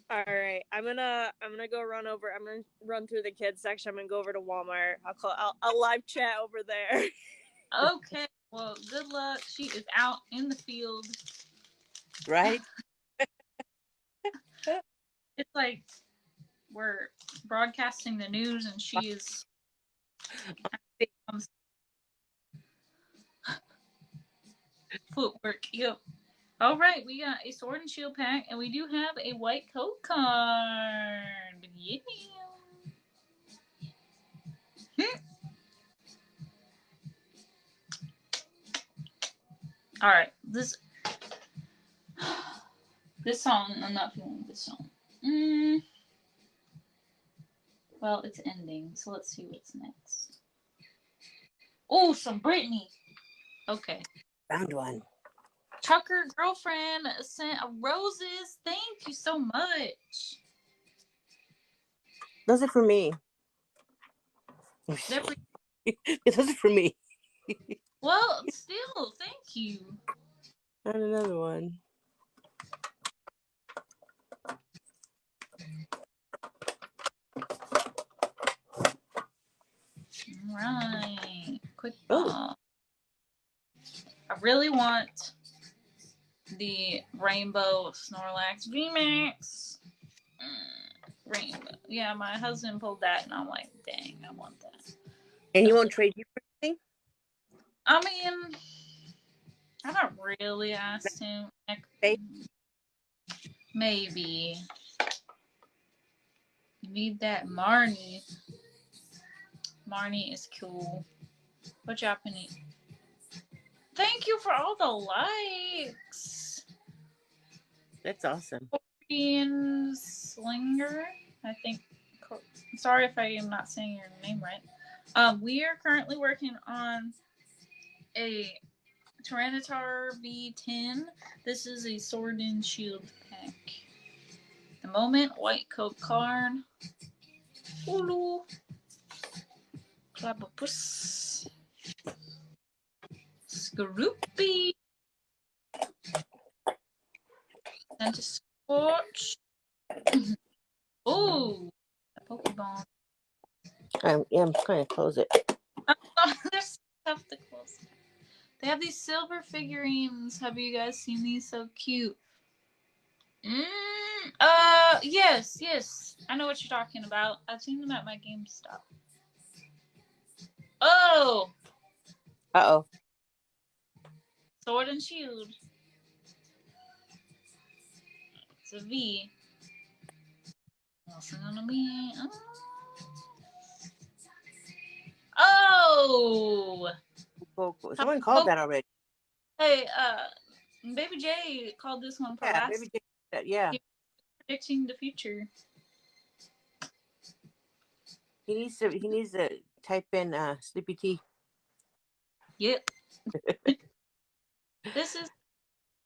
All right, I'm gonna go run over. I'm gonna run through the kids section. I'm gonna go over to Walmart. I'll live chat over there. Okay. Well, good luck. She is out in the field. Right? It's like we're broadcasting the news, and she is. Footwork. Yep. All right, we got a Sword and Shield pack, and we do have a white coat card. Yeah. All right, this song, I'm not feeling this song. Well, it's ending, so let's see what's next. Oh, some Britney. Okay. Found one. Trucker girlfriend sent roses. Thank you so much. Those are for me. Those are for me. Well, still, thank you. And another one. Right. Quick Oh. ball. I really want the Rainbow Snorlax VMAX. Rainbow. Yeah, my husband pulled that, and I'm like, dang, I want that. And he won't trade you for anything? I mean, I don't really ask him. Okay. Maybe. You need that Marnie. Marnie is cool. What Japanese? Thank you for all the likes. That's awesome. Korean Slinger, I think. Sorry if I am not saying your name right. We are currently working on a Tyranitar V10. This is a Sword and Shield pack. The moment, White Coat Karn, Ulu, Clobopus, Skorupi, Centiskorch. Ooh, a Pokeball. I'm trying to close it. Oh, they're so tough to close. They have these silver figurines. Have you guys seen these? So cute. Yes. I know what you're talking about. I've seen them at my GameStop. Oh! Uh-oh. Sword and Shield. It's a V. Listen to me. Oh! Someone called that already. Hey, Baby J called this one for Yeah, last. Baby J, yeah. Predicting the future. He needs to type in Sleepy T. Yep. This is.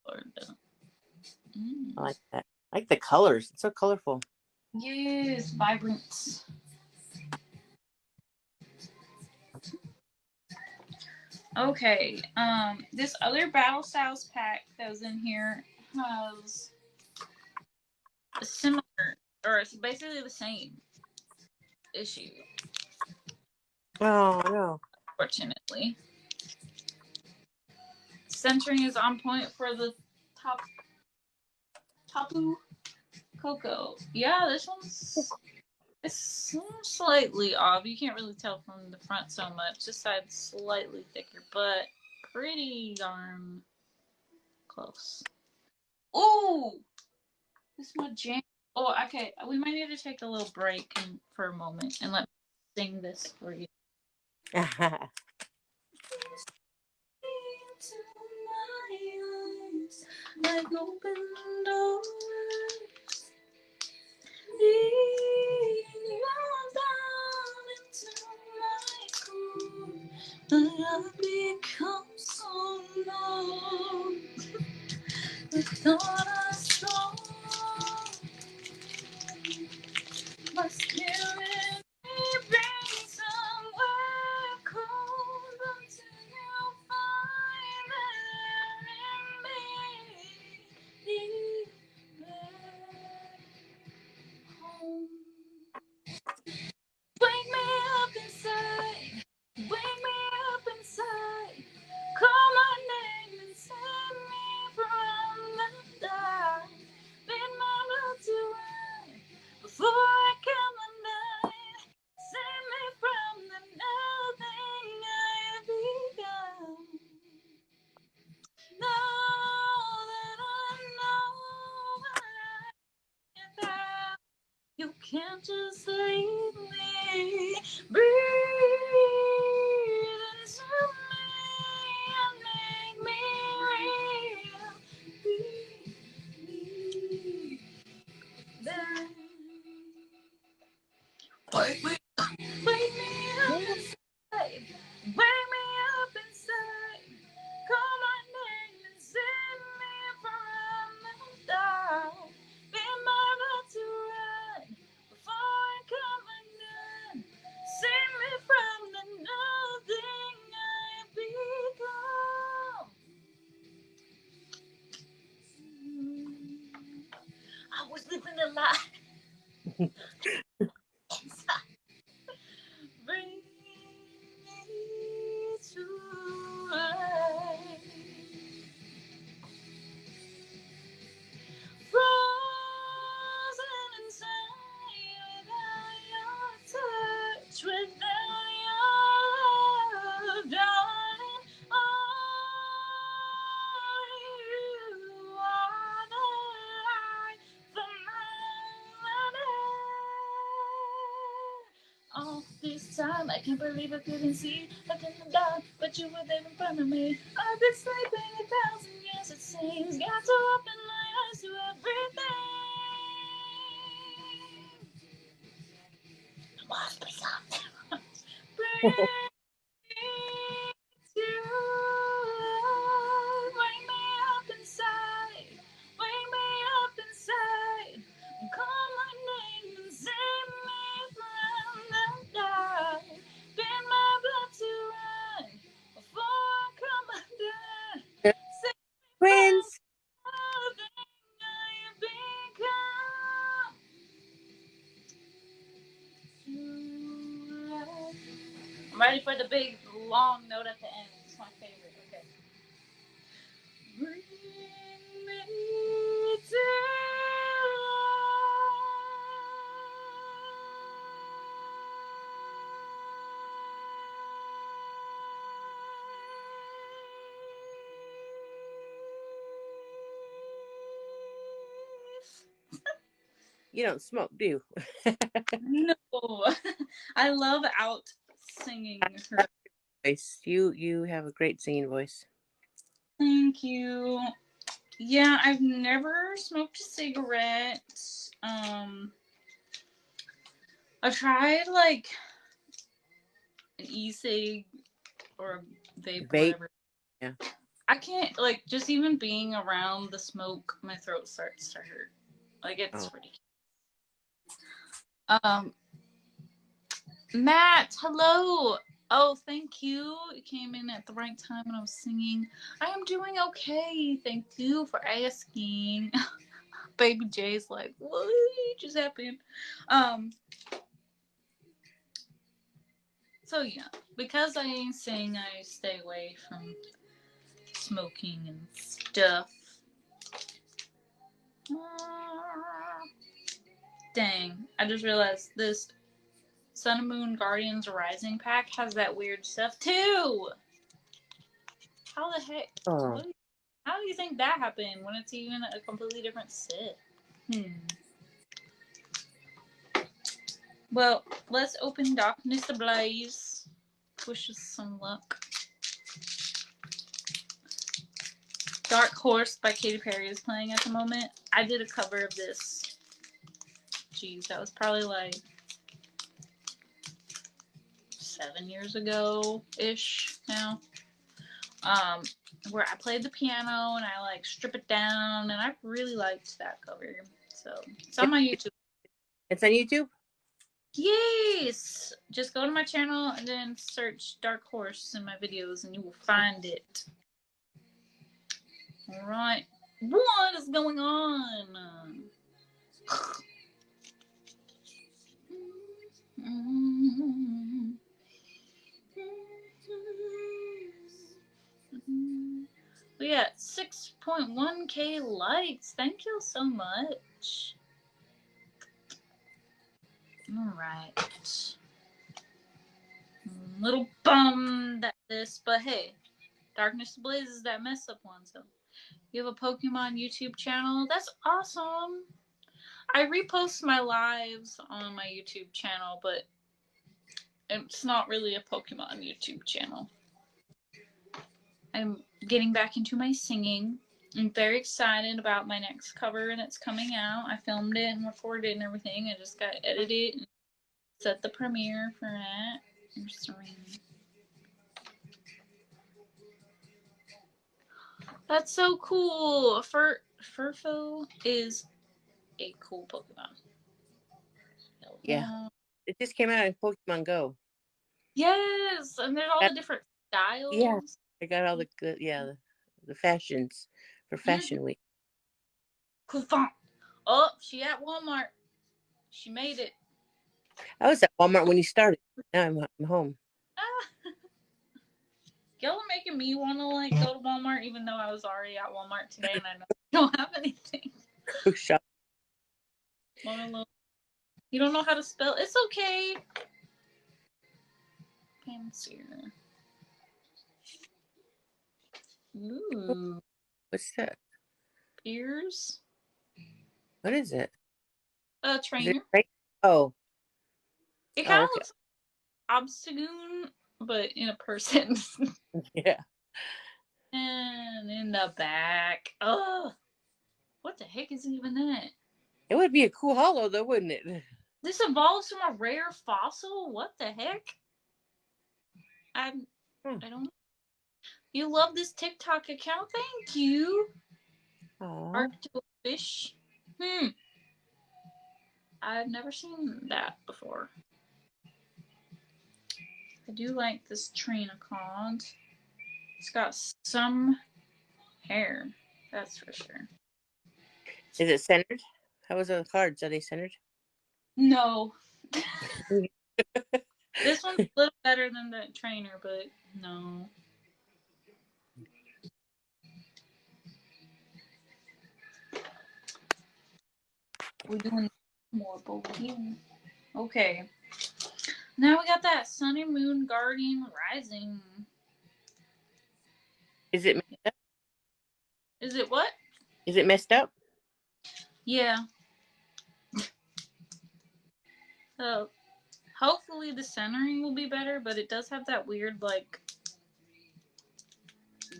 I like that. I like the colors. It's so colorful. Yes, vibrant. Okay, this other Battle Styles pack that was in here has a similar, or it's basically the same issue. Oh no! Fortunately, centering is on point for the Tapu Koko. Yeah, this one's it's slightly off. You can't really tell from the front so much. This side's slightly thicker, but pretty darn close. Ooh, this is my jam. Oh, okay. We might need to take a little break for a moment and let me sing this for you. Like open doors, down into my core, but I've become so numb. The thought I saw my spirit brings somewhere cold until you find that in me home. Wake me up inside, wake me up inside, call my name and save me from the dark. Bid my blood to run before I come undone. Save me from the nothing I have become. Now that I know what I found, you can't just leave me. Breathe into me and make me real. Breathe. Then wake me up inside. Wake me up inside. Call my name and save me from the dark. Be my blood to run before I come undone. Save me from the nothing I have become. I was living a lie. Breathe inside. I can't believe I couldn't see. Looked in the dark, but you were there in front of me. I've been sleeping 1,000 years, it seems. Got to open my eyes to everything. Must be something. Bring to wake me up inside. Wake me up inside. Call my name and save me from the dark. Bend my blood to run before I come undone. Save me Prince. from the thing I have become. I'm ready for the big long note at the end. It's my favorite. Okay. Bring me to You don't smoke, do you? no. I love out singing her. Voice. You have a great singing voice. Thank you. Yeah, I've never smoked a cigarette. I tried like an e-cig or a vape, Vape. whatever. Yeah. I can't, like, just even being around the smoke, my throat starts to hurt. Like, it's ridiculous. Matt, hello. Oh, thank you. You came in at the right time when I was singing. I am doing okay. Thank you for asking. Baby Jay's like, what just happened? So yeah, because I sing, I stay away from smoking and stuff. Dang, I just realized this Sun and Moon Guardians Rising pack has that weird stuff too. How the heck? Oh. How do you think that happened when it's even a completely different set? Well, let's open Darkness Ablaze. Wish us some luck. Dark Horse by Katy Perry is playing at the moment. I did a cover of this. Jeez, that was probably like 7 years ago-ish now. Where I played the piano and I like strip it down, and I really liked that cover. So it's on my YouTube. It's on YouTube? Yes! Just go to my channel and then search Dark Horse in my videos and you will find it. Alright. What is going on? We got 6.1k likes. Thank you so much. Alright. Little bummed at this, but hey, Darkness Ablaze is that mess up one, so you have a Pokemon YouTube channel? That's awesome. I repost my lives on my YouTube channel, but it's not really a Pokemon YouTube channel. I'm getting back into my singing. I'm very excited about my next cover that's coming out. I filmed it and recorded it and everything. I just got to edit it and set the premiere for that. That's so cool. Furfo is a cool Pokemon. Yeah. It just came out in Pokemon Go. Yes, and there's all the different styles. Yeah. I got all the good, the fashions for Fashion Week. Cool. Oh, she at Walmart. She made it. I was at Walmart when you started. Now I'm home. Y'all are making me want to like go to Walmart, even though I was already at Walmart today and I don't have anything. Shop. You don't know how to spell? It's okay. Panseer. Ooh. What's that? Ears. What is it? A trainer. Oh. It kind of looks Obstagoon, but in a person. Yeah. And in the back. Ugh. What the heck is even that? It would be a cool holo, though, wouldn't it? This evolves from a rare fossil? What the heck? I don't. You love this TikTok account? Thank you. Aww. Arctofish. I've never seen that before. I do like this Trainacon. It's got some hair, that's for sure. Is it centered? How was the cards? Are they centered? No. This one's a little better than the trainer, but no. We're doing more Pokemon. Okay. Now we got that Sun and Moon Guardian Rising. Is it messed up? Is it what? Is it messed up? Yeah. So hopefully the centering will be better, but it does have that weird like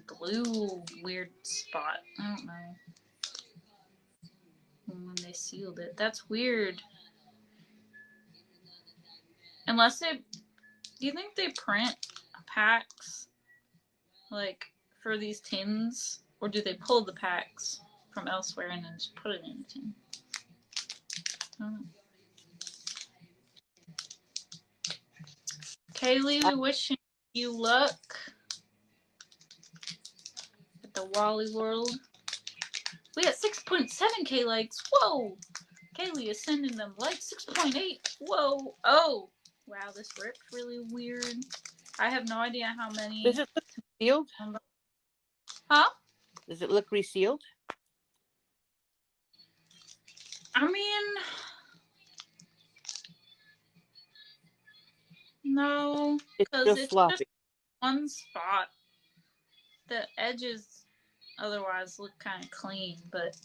glue weird spot. I don't know. When they sealed it. That's weird. Unless they... Do you think they print packs, like, for these tins? Or do they pull the packs from elsewhere and then just put it in a tin? I don't know. Kaylee, we wish you luck at the Wally World. We got 6.7k likes. Whoa! Kaylee is sending them likes. 6.8. Whoa! Oh! Wow, this ripped really weird. I have no idea how many. Does it look sealed? Huh? Does it look resealed? I mean, no, It's because still it's sloppy. just one spot. The edges otherwise look kind of clean, but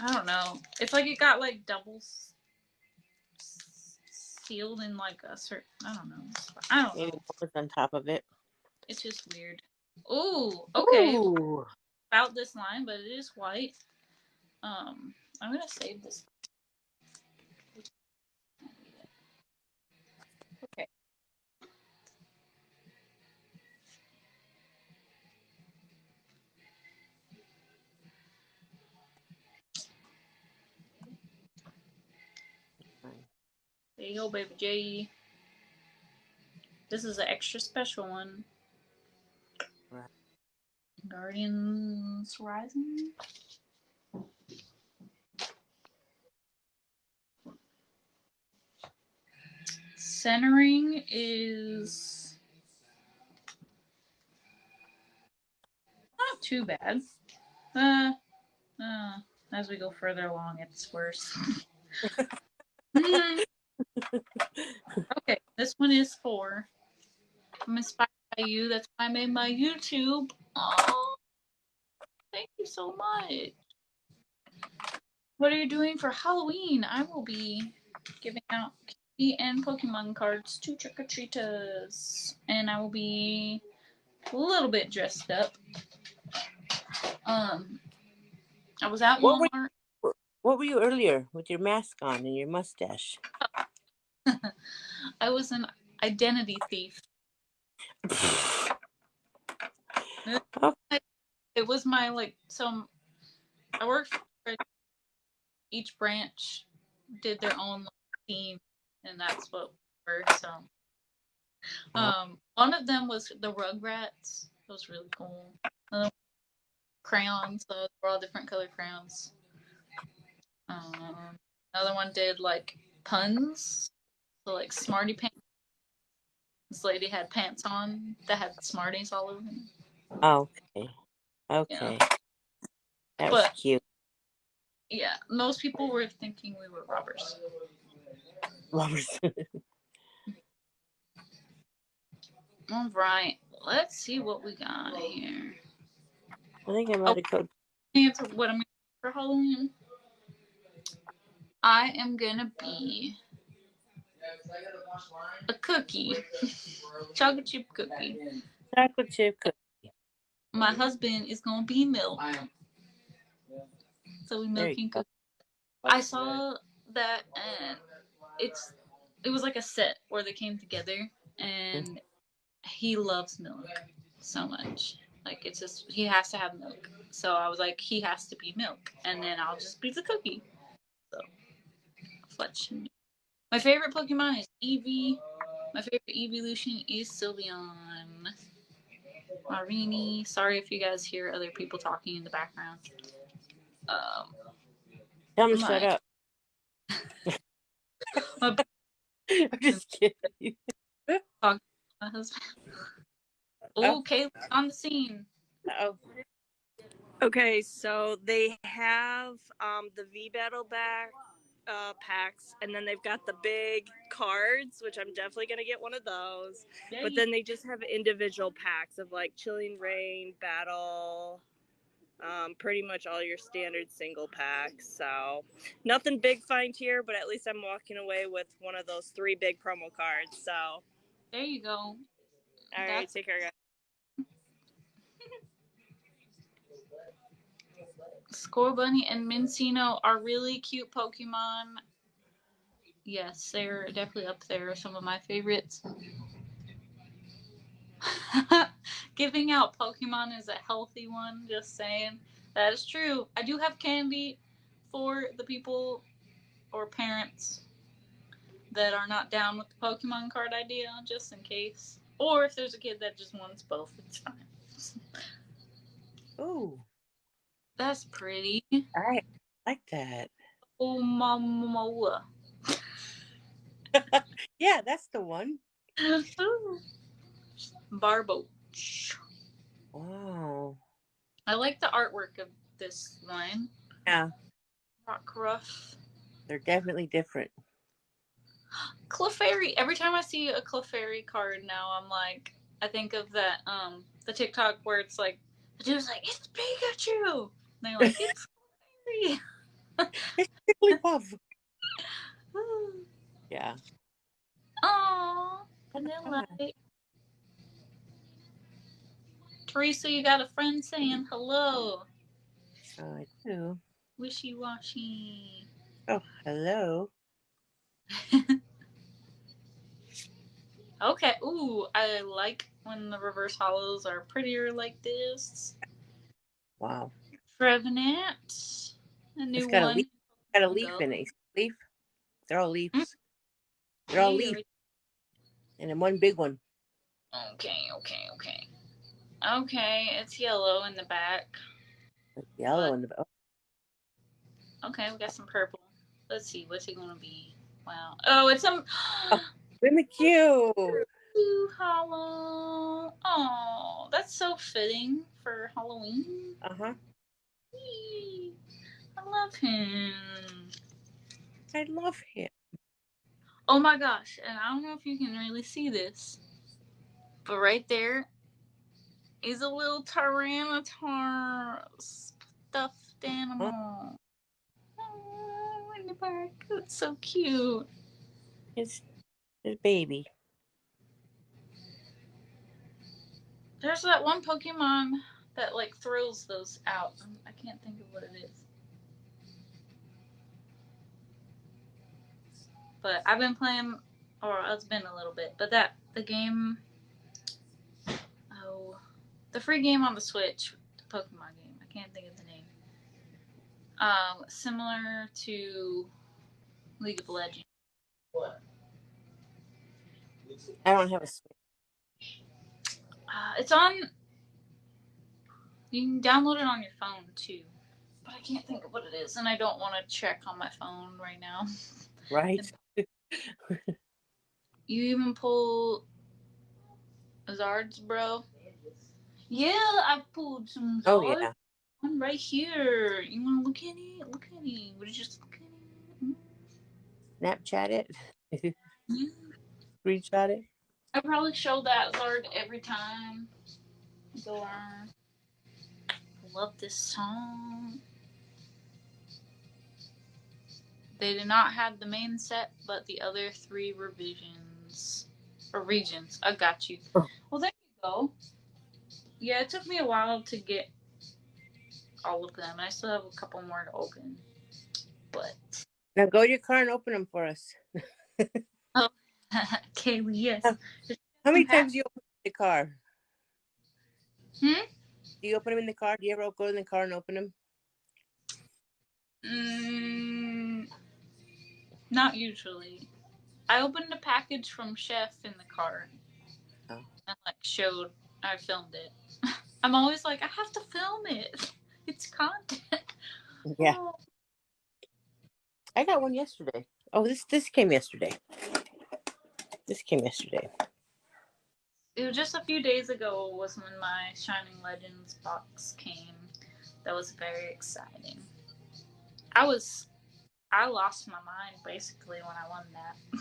I don't know. It's like it got like double sealed in like a certain. I don't know. I don't Maybe know. it was on top of it. It's just weird. Ooh, okay. Ooh. About this line, but it is white. I'm gonna save this. Okay. There you go, baby J. This is an extra special one. Right. Guardians Rising. Centering is not too bad. As we go further along, it's worse. Okay, this one is 4. I'm inspired by you. That's why I made my YouTube. Oh, thank you so much. What are you doing for Halloween? I will be giving out candy and Pokemon cards to trick-or-treaters. And I will be a little bit dressed up. I was out in Walmart. What were you earlier with your mask on and your mustache? I was an identity thief. It was my like so I worked for each branch did their own team, and that's what we were. So one of them was the Rugrats. It was really cool. Crayons, so they were all different color crayons. Another one did like puns, so like Smarty Pants. This lady had pants on that had Smarties all over them. Okay. Yeah. That was cute. Yeah, most people were thinking we were robbers. All right, let's see what we got here. I think I'm about to go. Answer what I'm gonna for Halloween. I am gonna be a cookie, chocolate chip cookie. Chocolate chip cookie. My husband is gonna be Milk, so we milking cookies. I saw that, and it was like a set where they came together, and he loves Milk so much. Like, it's just, he has to have Milk. So I was like, he has to be Milk, and then I'll just be the cookie. So, Fletch. My favorite Pokemon is Eevee. My favorite evolution is Sylveon. Marini. Sorry if you guys hear other people talking in the background. Tell him to shut up. I'm just kidding. My husband. Oh, Kayla's on the scene. Oh. Okay, so they have the V Battle packs, and then they've got the big cards, which I'm definitely gonna get one of those. Yay. But then they just have individual packs of like Chilling Reign, Battle, pretty much all your standard single packs. So nothing big find here, but at least I'm walking away with one of those 3 big promo cards. So there you go. All right, take care, guys. Scorbunny and Minccino are really cute Pokemon. Yes, they're definitely up there. Some of my favorites. Giving out Pokemon is a healthy one, just saying. That is true. I do have candy for the people or parents that are not down with the Pokemon card idea, just in case. Or if there's a kid that just wants both, it's fine. Ooh. That's pretty. I like that. Oh, Mama. Yeah, that's the one. Barboach. Wow. I like the artwork of this line. Yeah. Rockruff. They're definitely different. Clefairy. Every time I see a Clefairy card now, I'm like, I think of that, the TikTok where it's like, the dude's like, it's Pikachu! And they're like, it's Clefairy! It's Jigglypuff. Yeah. Aww. Vanilla. Teresa, you got a friend saying hello. I do. Wishy-washy. Oh, hello. Okay. Ooh, I like when the reverse hollows are prettier like this. Wow. Trevenant. A new It's got one. a leaf. Got a leaf in it. Leaf. They're all leaves. Mm-hmm. They're all leaves. And then one big one. Okay. Okay, it's yellow in the back. It's yellow in the back. Okay, we got some purple. Let's see, what's it gonna be? Wow. Oh, it's some Mimikyu. Hollow. Oh, that's so fitting for Halloween. Uh-huh. I love him. I love him. Oh my gosh, and I don't know if you can really see this, but right there is a little Tyranitar stuffed animal. Huh? Oh, in the back. It's so cute. It's his baby. There's that one Pokemon that like throws those out. I can't think of what it is. But I've been playing, or it's been a little bit, but the game, the free game on the Switch, the Pokemon game, I can't think of the name. Similar to League of Legends. What? I don't have a Switch. It's on, you can download it on your phone too, but I can't think of what it is, and I don't want to check on my phone right now. Right. You even pull Zards, bro? Yeah, I pulled some Zards. Oh, yeah. One right here. You want to look at it? Look at it. Would you just look at it? Snapchat it? Yeah. Screenshot it? I probably show that Zard every time I go on. I love this song. They did not have the main set, but the other 3 revisions or regions. I got you. Well, there you go. Yeah, it took me a while to get all of them. I still have a couple more to open. But Now go to your car and open them for us. oh, Kaylee, yes. How many times do you open the car? Hmm? Do you open them in the car? Do you ever go in the car and open them? Not usually. I opened a package from Chef in the car. Oh. And I filmed it. I'm always like, I have to film it. It's content. Yeah. Oh. I got one yesterday. Oh, this came yesterday. This came yesterday. It was just a few days ago was when my Shining Legends box came. That was very exciting. I lost my mind basically when I won that. I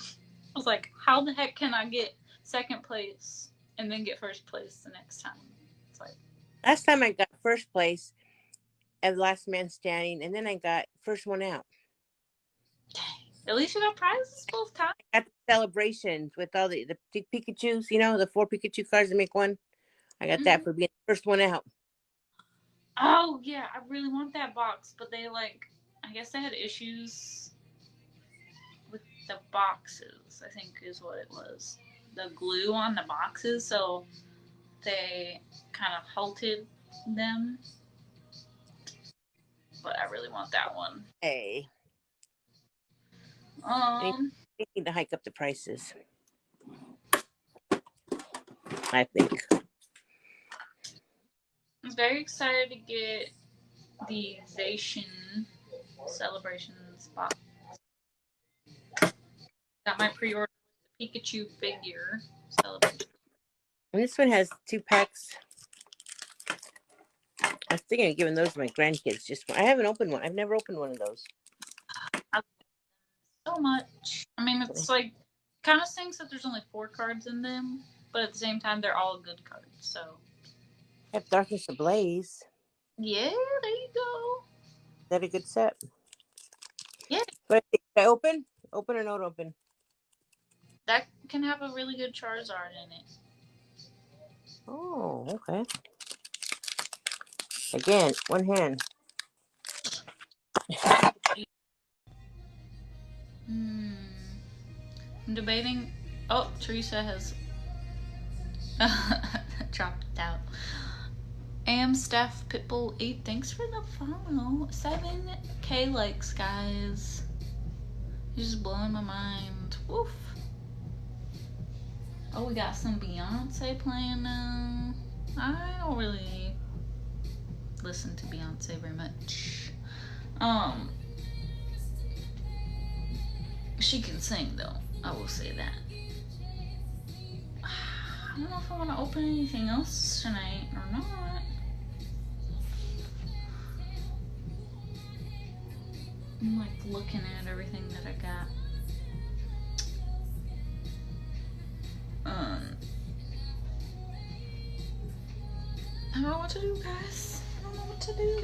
was like, how the heck can I get second place and then get first place the next time? It's like, Last time I got first place as last man standing, and then I got first one out. dang. At least you got prizes both times. At the celebrations with all the Pikachus, the 4 Pikachu cards to make one. I got that for being the first one out. Oh yeah, I really want that box, but I guess they had issues with the boxes, I think is what it was. The glue on the boxes, so they kind of halted them. But I really want that one. Hey. They need to hike up the prices, I think. I'm very excited to get the Zacian Celebrations box. Got my pre-order with the Pikachu figure celebration. And this one has 2 packs. I was thinking of giving those to my grandkids. I haven't opened one. I've never opened one of those. So much. I mean, it's like kind of stinks that there's only 4 cards in them, but at the same time, they're all good cards. So I have Darkness Ablaze. yeah, there you go. Is that a good set? Yeah. But I open or not open? That can have a really good Charizard in it. Oh, okay. Again, one hand. I'm debating. Oh, Teresa has dropped out. Am Steph Pitbull 8. Thanks for the follow. 7K likes, guys. You're just blowing my mind. Woof. Oh, we got some Beyonce playing now. I don't really listen to Beyonce very much. She can sing though. I will say that. I don't know if I want to open anything else tonight or not. I'm like looking at everything that I got. I don't know what to do, guys. I don't know what to do.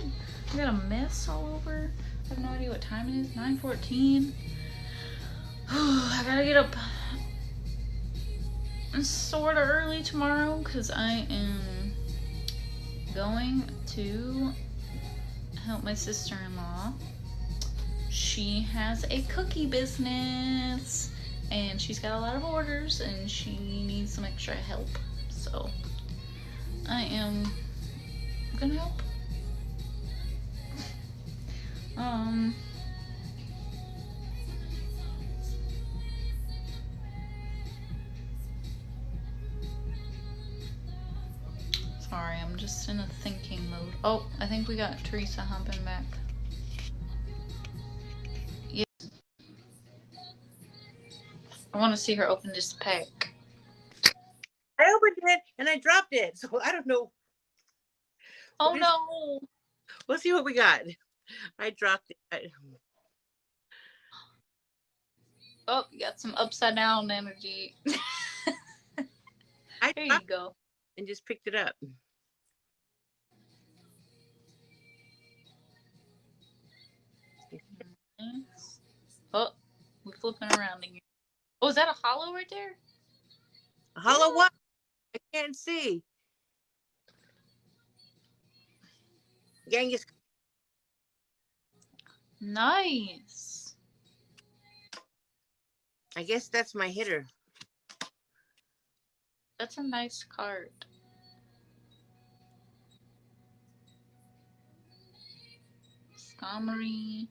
I got a mess all over. I have no idea what time it is. 9:14. I gotta get up sort of early tomorrow because I am going to help my sister-in-law. She has a cookie business and she's got a lot of orders and she needs some extra help. So I am gonna help. Sorry, I'm just in a thinking mode. Oh, I think we got Teresa humping back. Yes. I want to see her open this pack. I opened it and I dropped it, so I don't know. Oh no! We'll see what we got. I dropped it. Oh, you got some upside down energy. There you go. And just picked it up. Oh, we're flipping around again. Oh, is that a hollow right there? A hollow what? I can't see. Genghis. Nice. I guess that's my hitter. That's a nice card. Skarmory.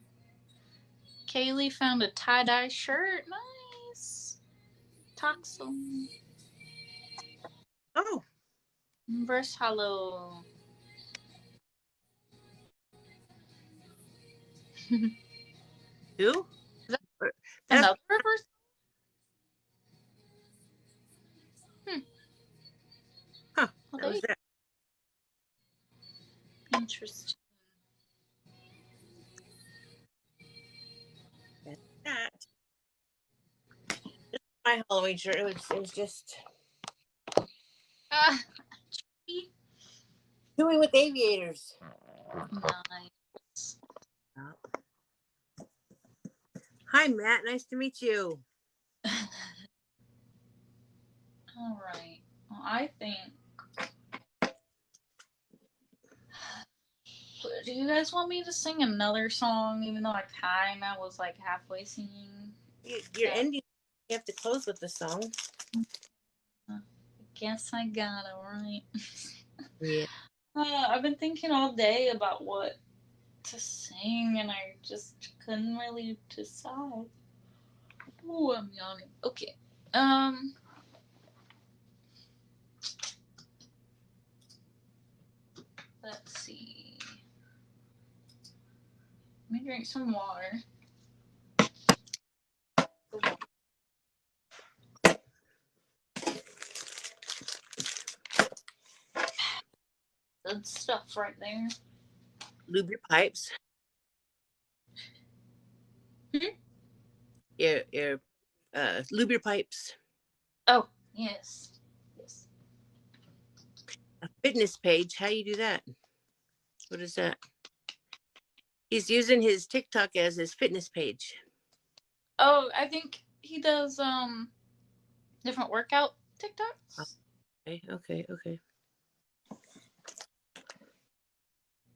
Kaylee found a tie-dye shirt. Nice. Toxel. Oh. Reverse hollow. Who? Is that That's another reverse? huh. Well, That was that. interesting. That's that. This is my Halloween shirt. It was just Ah, doing with aviators. nice. Hi, Matt. Nice to meet you. All right. Well, I think. Do you guys want me to sing another song, even though I kind of was like halfway singing? You're ending. You have to close with the song. I guess I got it right. Yeah. I've been thinking all day about what to sing, and I just couldn't really decide. Ooh, I'm yawning. Okay. Let's see. Let me drink some water. Good stuff right there. Lube your pipes. Your lube your pipes. Oh, yes. Yes. A fitness page. How you do that? What is that? He's using his TikTok as his fitness page. Oh, I think he does different workout TikToks. Okay.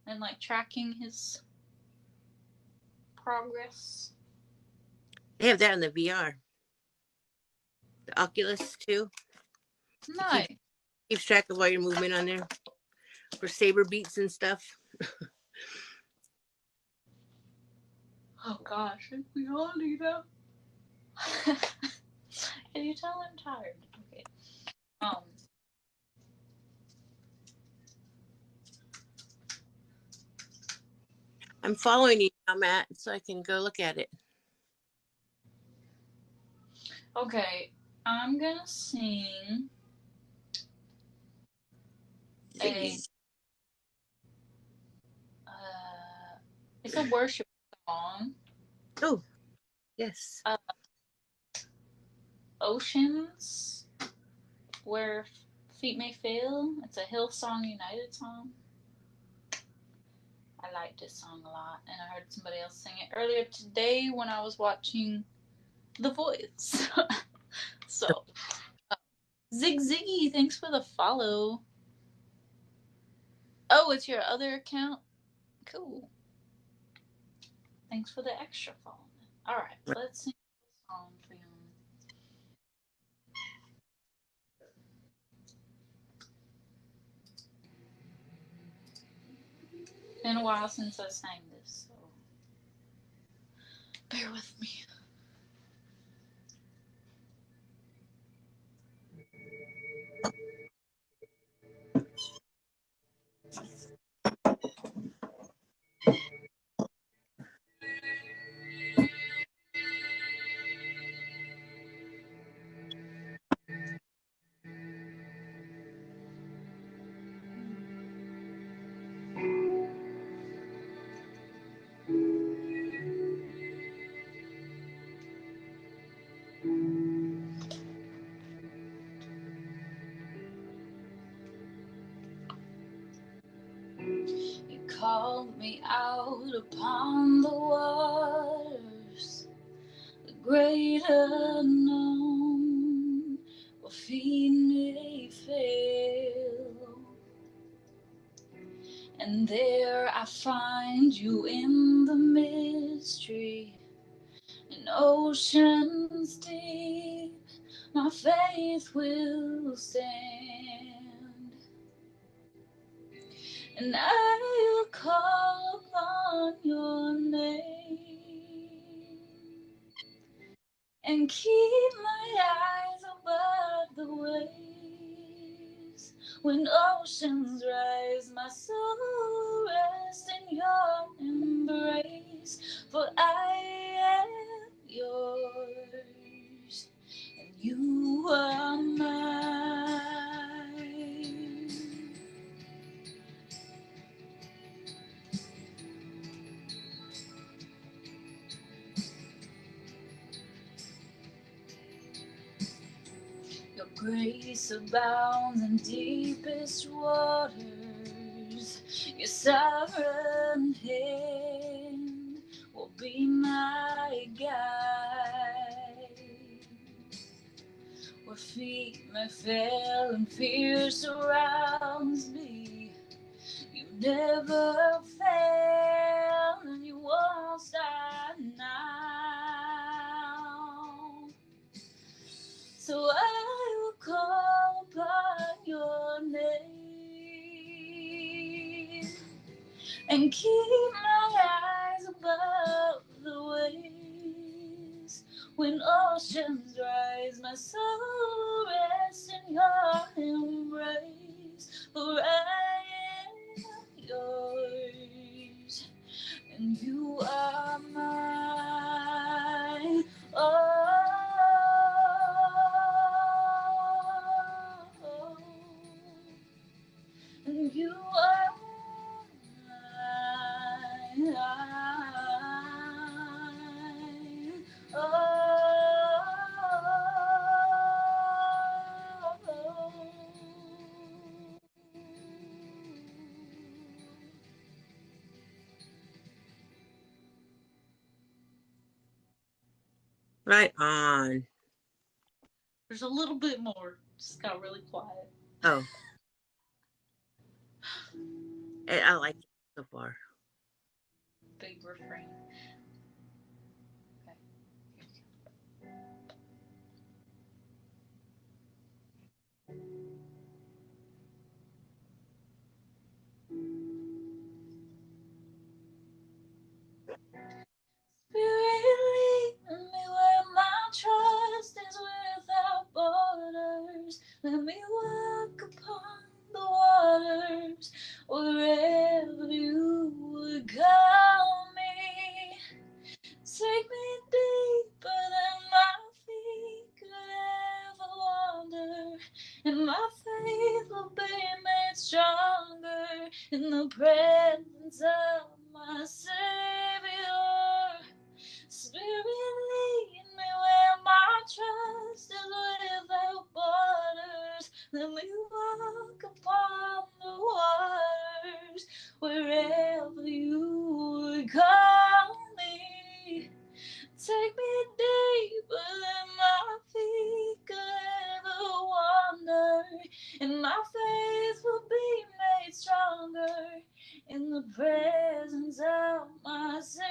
And like tracking his progress. They have that in the VR. The Oculus too. Nice. Keeps track of all your movement on there for saber beats and stuff. Oh gosh, we all need that. Can you tell I'm tired? Okay. I'm following you now, Matt, so I can go look at it. Okay, I'm gonna sing it's a worship song. Oh, yes. Oceans, Where Feet May Fail. It's a Hillsong United song. I like this song a lot, and I heard somebody else sing it earlier today when I was watching The Voice. So, Zig Ziggy, thanks for the follow. Oh, it's your other account? Cool. Thanks for the extra follow. Alright, let's sing a song for you. Been a while since I sang this, so bear with me. You called me out upon the waters, great unknown, where feet may fail. And there I find you in the mystery, in oceans deep, my faith will stand. And I will call upon your name and keep my eyes above the waves. When oceans rise, my soul will rest in your embrace. For I am yours, and you are mine. Your grace abounds in deepest waters. Your sovereign hand will be my guide. Where feet may fail and fear surrounds me, you never fail and you won't start now. So I will call upon your name and keep my eyes above the waves. When oceans rise, my soul rests in your embrace. For I am yours, and you are mine. Oh, and you are mine. Right on. There's a little bit more. Just got really quiet. Oh. I like it so far. Big refrain. Okay. Spirit, lead me where my trust is without borders. Let me walk upon the waters wherever you would call me. Take me deeper than my feet could ever wander, and my faith will be made stronger in the presence of my Savior. Spirit, lead me where my trust is without borders. Let me walk upon the waters wherever you would call me. Take me deeper than my feet could ever wander, and my faith will be made stronger in the presence of my Savior.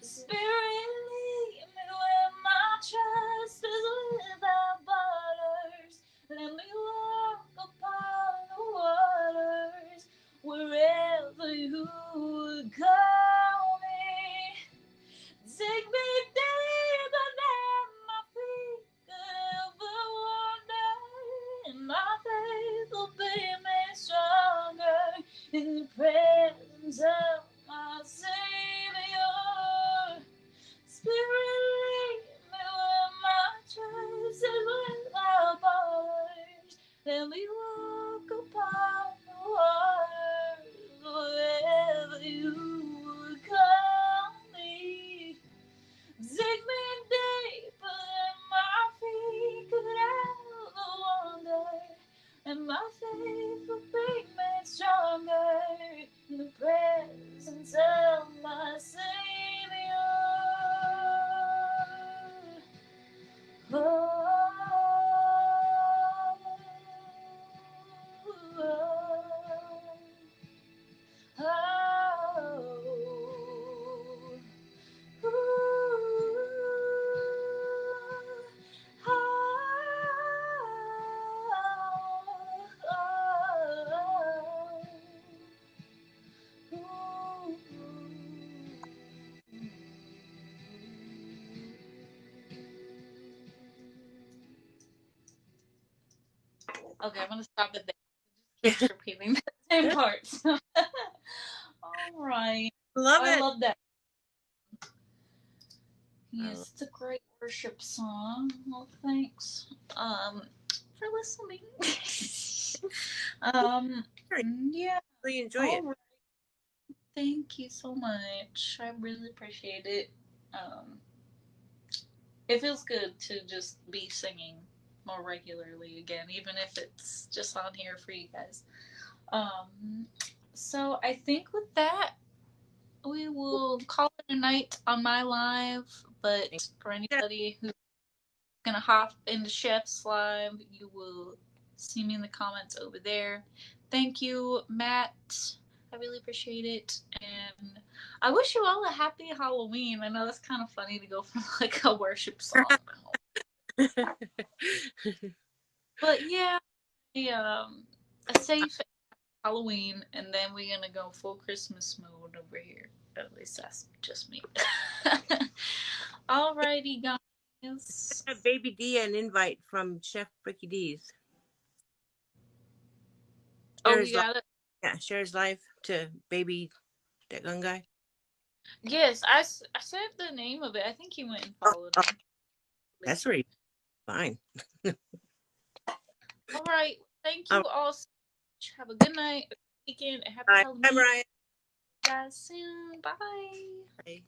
Spirit, lead me where my trust is without borders. Let me walk upon the waters wherever you would call me. Take me deeper than my feet could ever wander, and my faith will be made stronger in the presence of my Savior. Spirit, lead me where my trust is without borders. Let me walk upon the waters wherever you would call me. Take me deeper than my feet could ever wander, and my faith will be made stronger in the presence of my Savior. Okay, I'm gonna stop it there. It just keeps repeating the same parts. All right. Love I it. love that. Yes, it's a great worship song. Well, thanks for listening. Yeah. Really enjoy All it. right. Thank you so much. I really appreciate it. It feels good to just be singing more regularly again, even if it's just on here for you guys. So I think with that, we will call it a night on my live. But for anybody who's gonna hop into Chef's live, you will see me in the comments over there. Thank you, Matt. I really appreciate it, and I wish you all a happy Halloween. I know that's kind of funny to go from like a worship song, but yeah, a safe Halloween, and then we're gonna go full Christmas mode over here. At least that's just me. Alrighty, guys. Baby D an invite from Chef Ricky D's. Oh, we got it. Yeah, shares life to baby that gun guy. Yes, I said the name of it. I think he went and followed him. That's right. Fine. All right. Thank you all so much. Have a good night, weekend, and happy Bye. Halloween. Bye, Mariah. Guys, soon. Bye. Bye.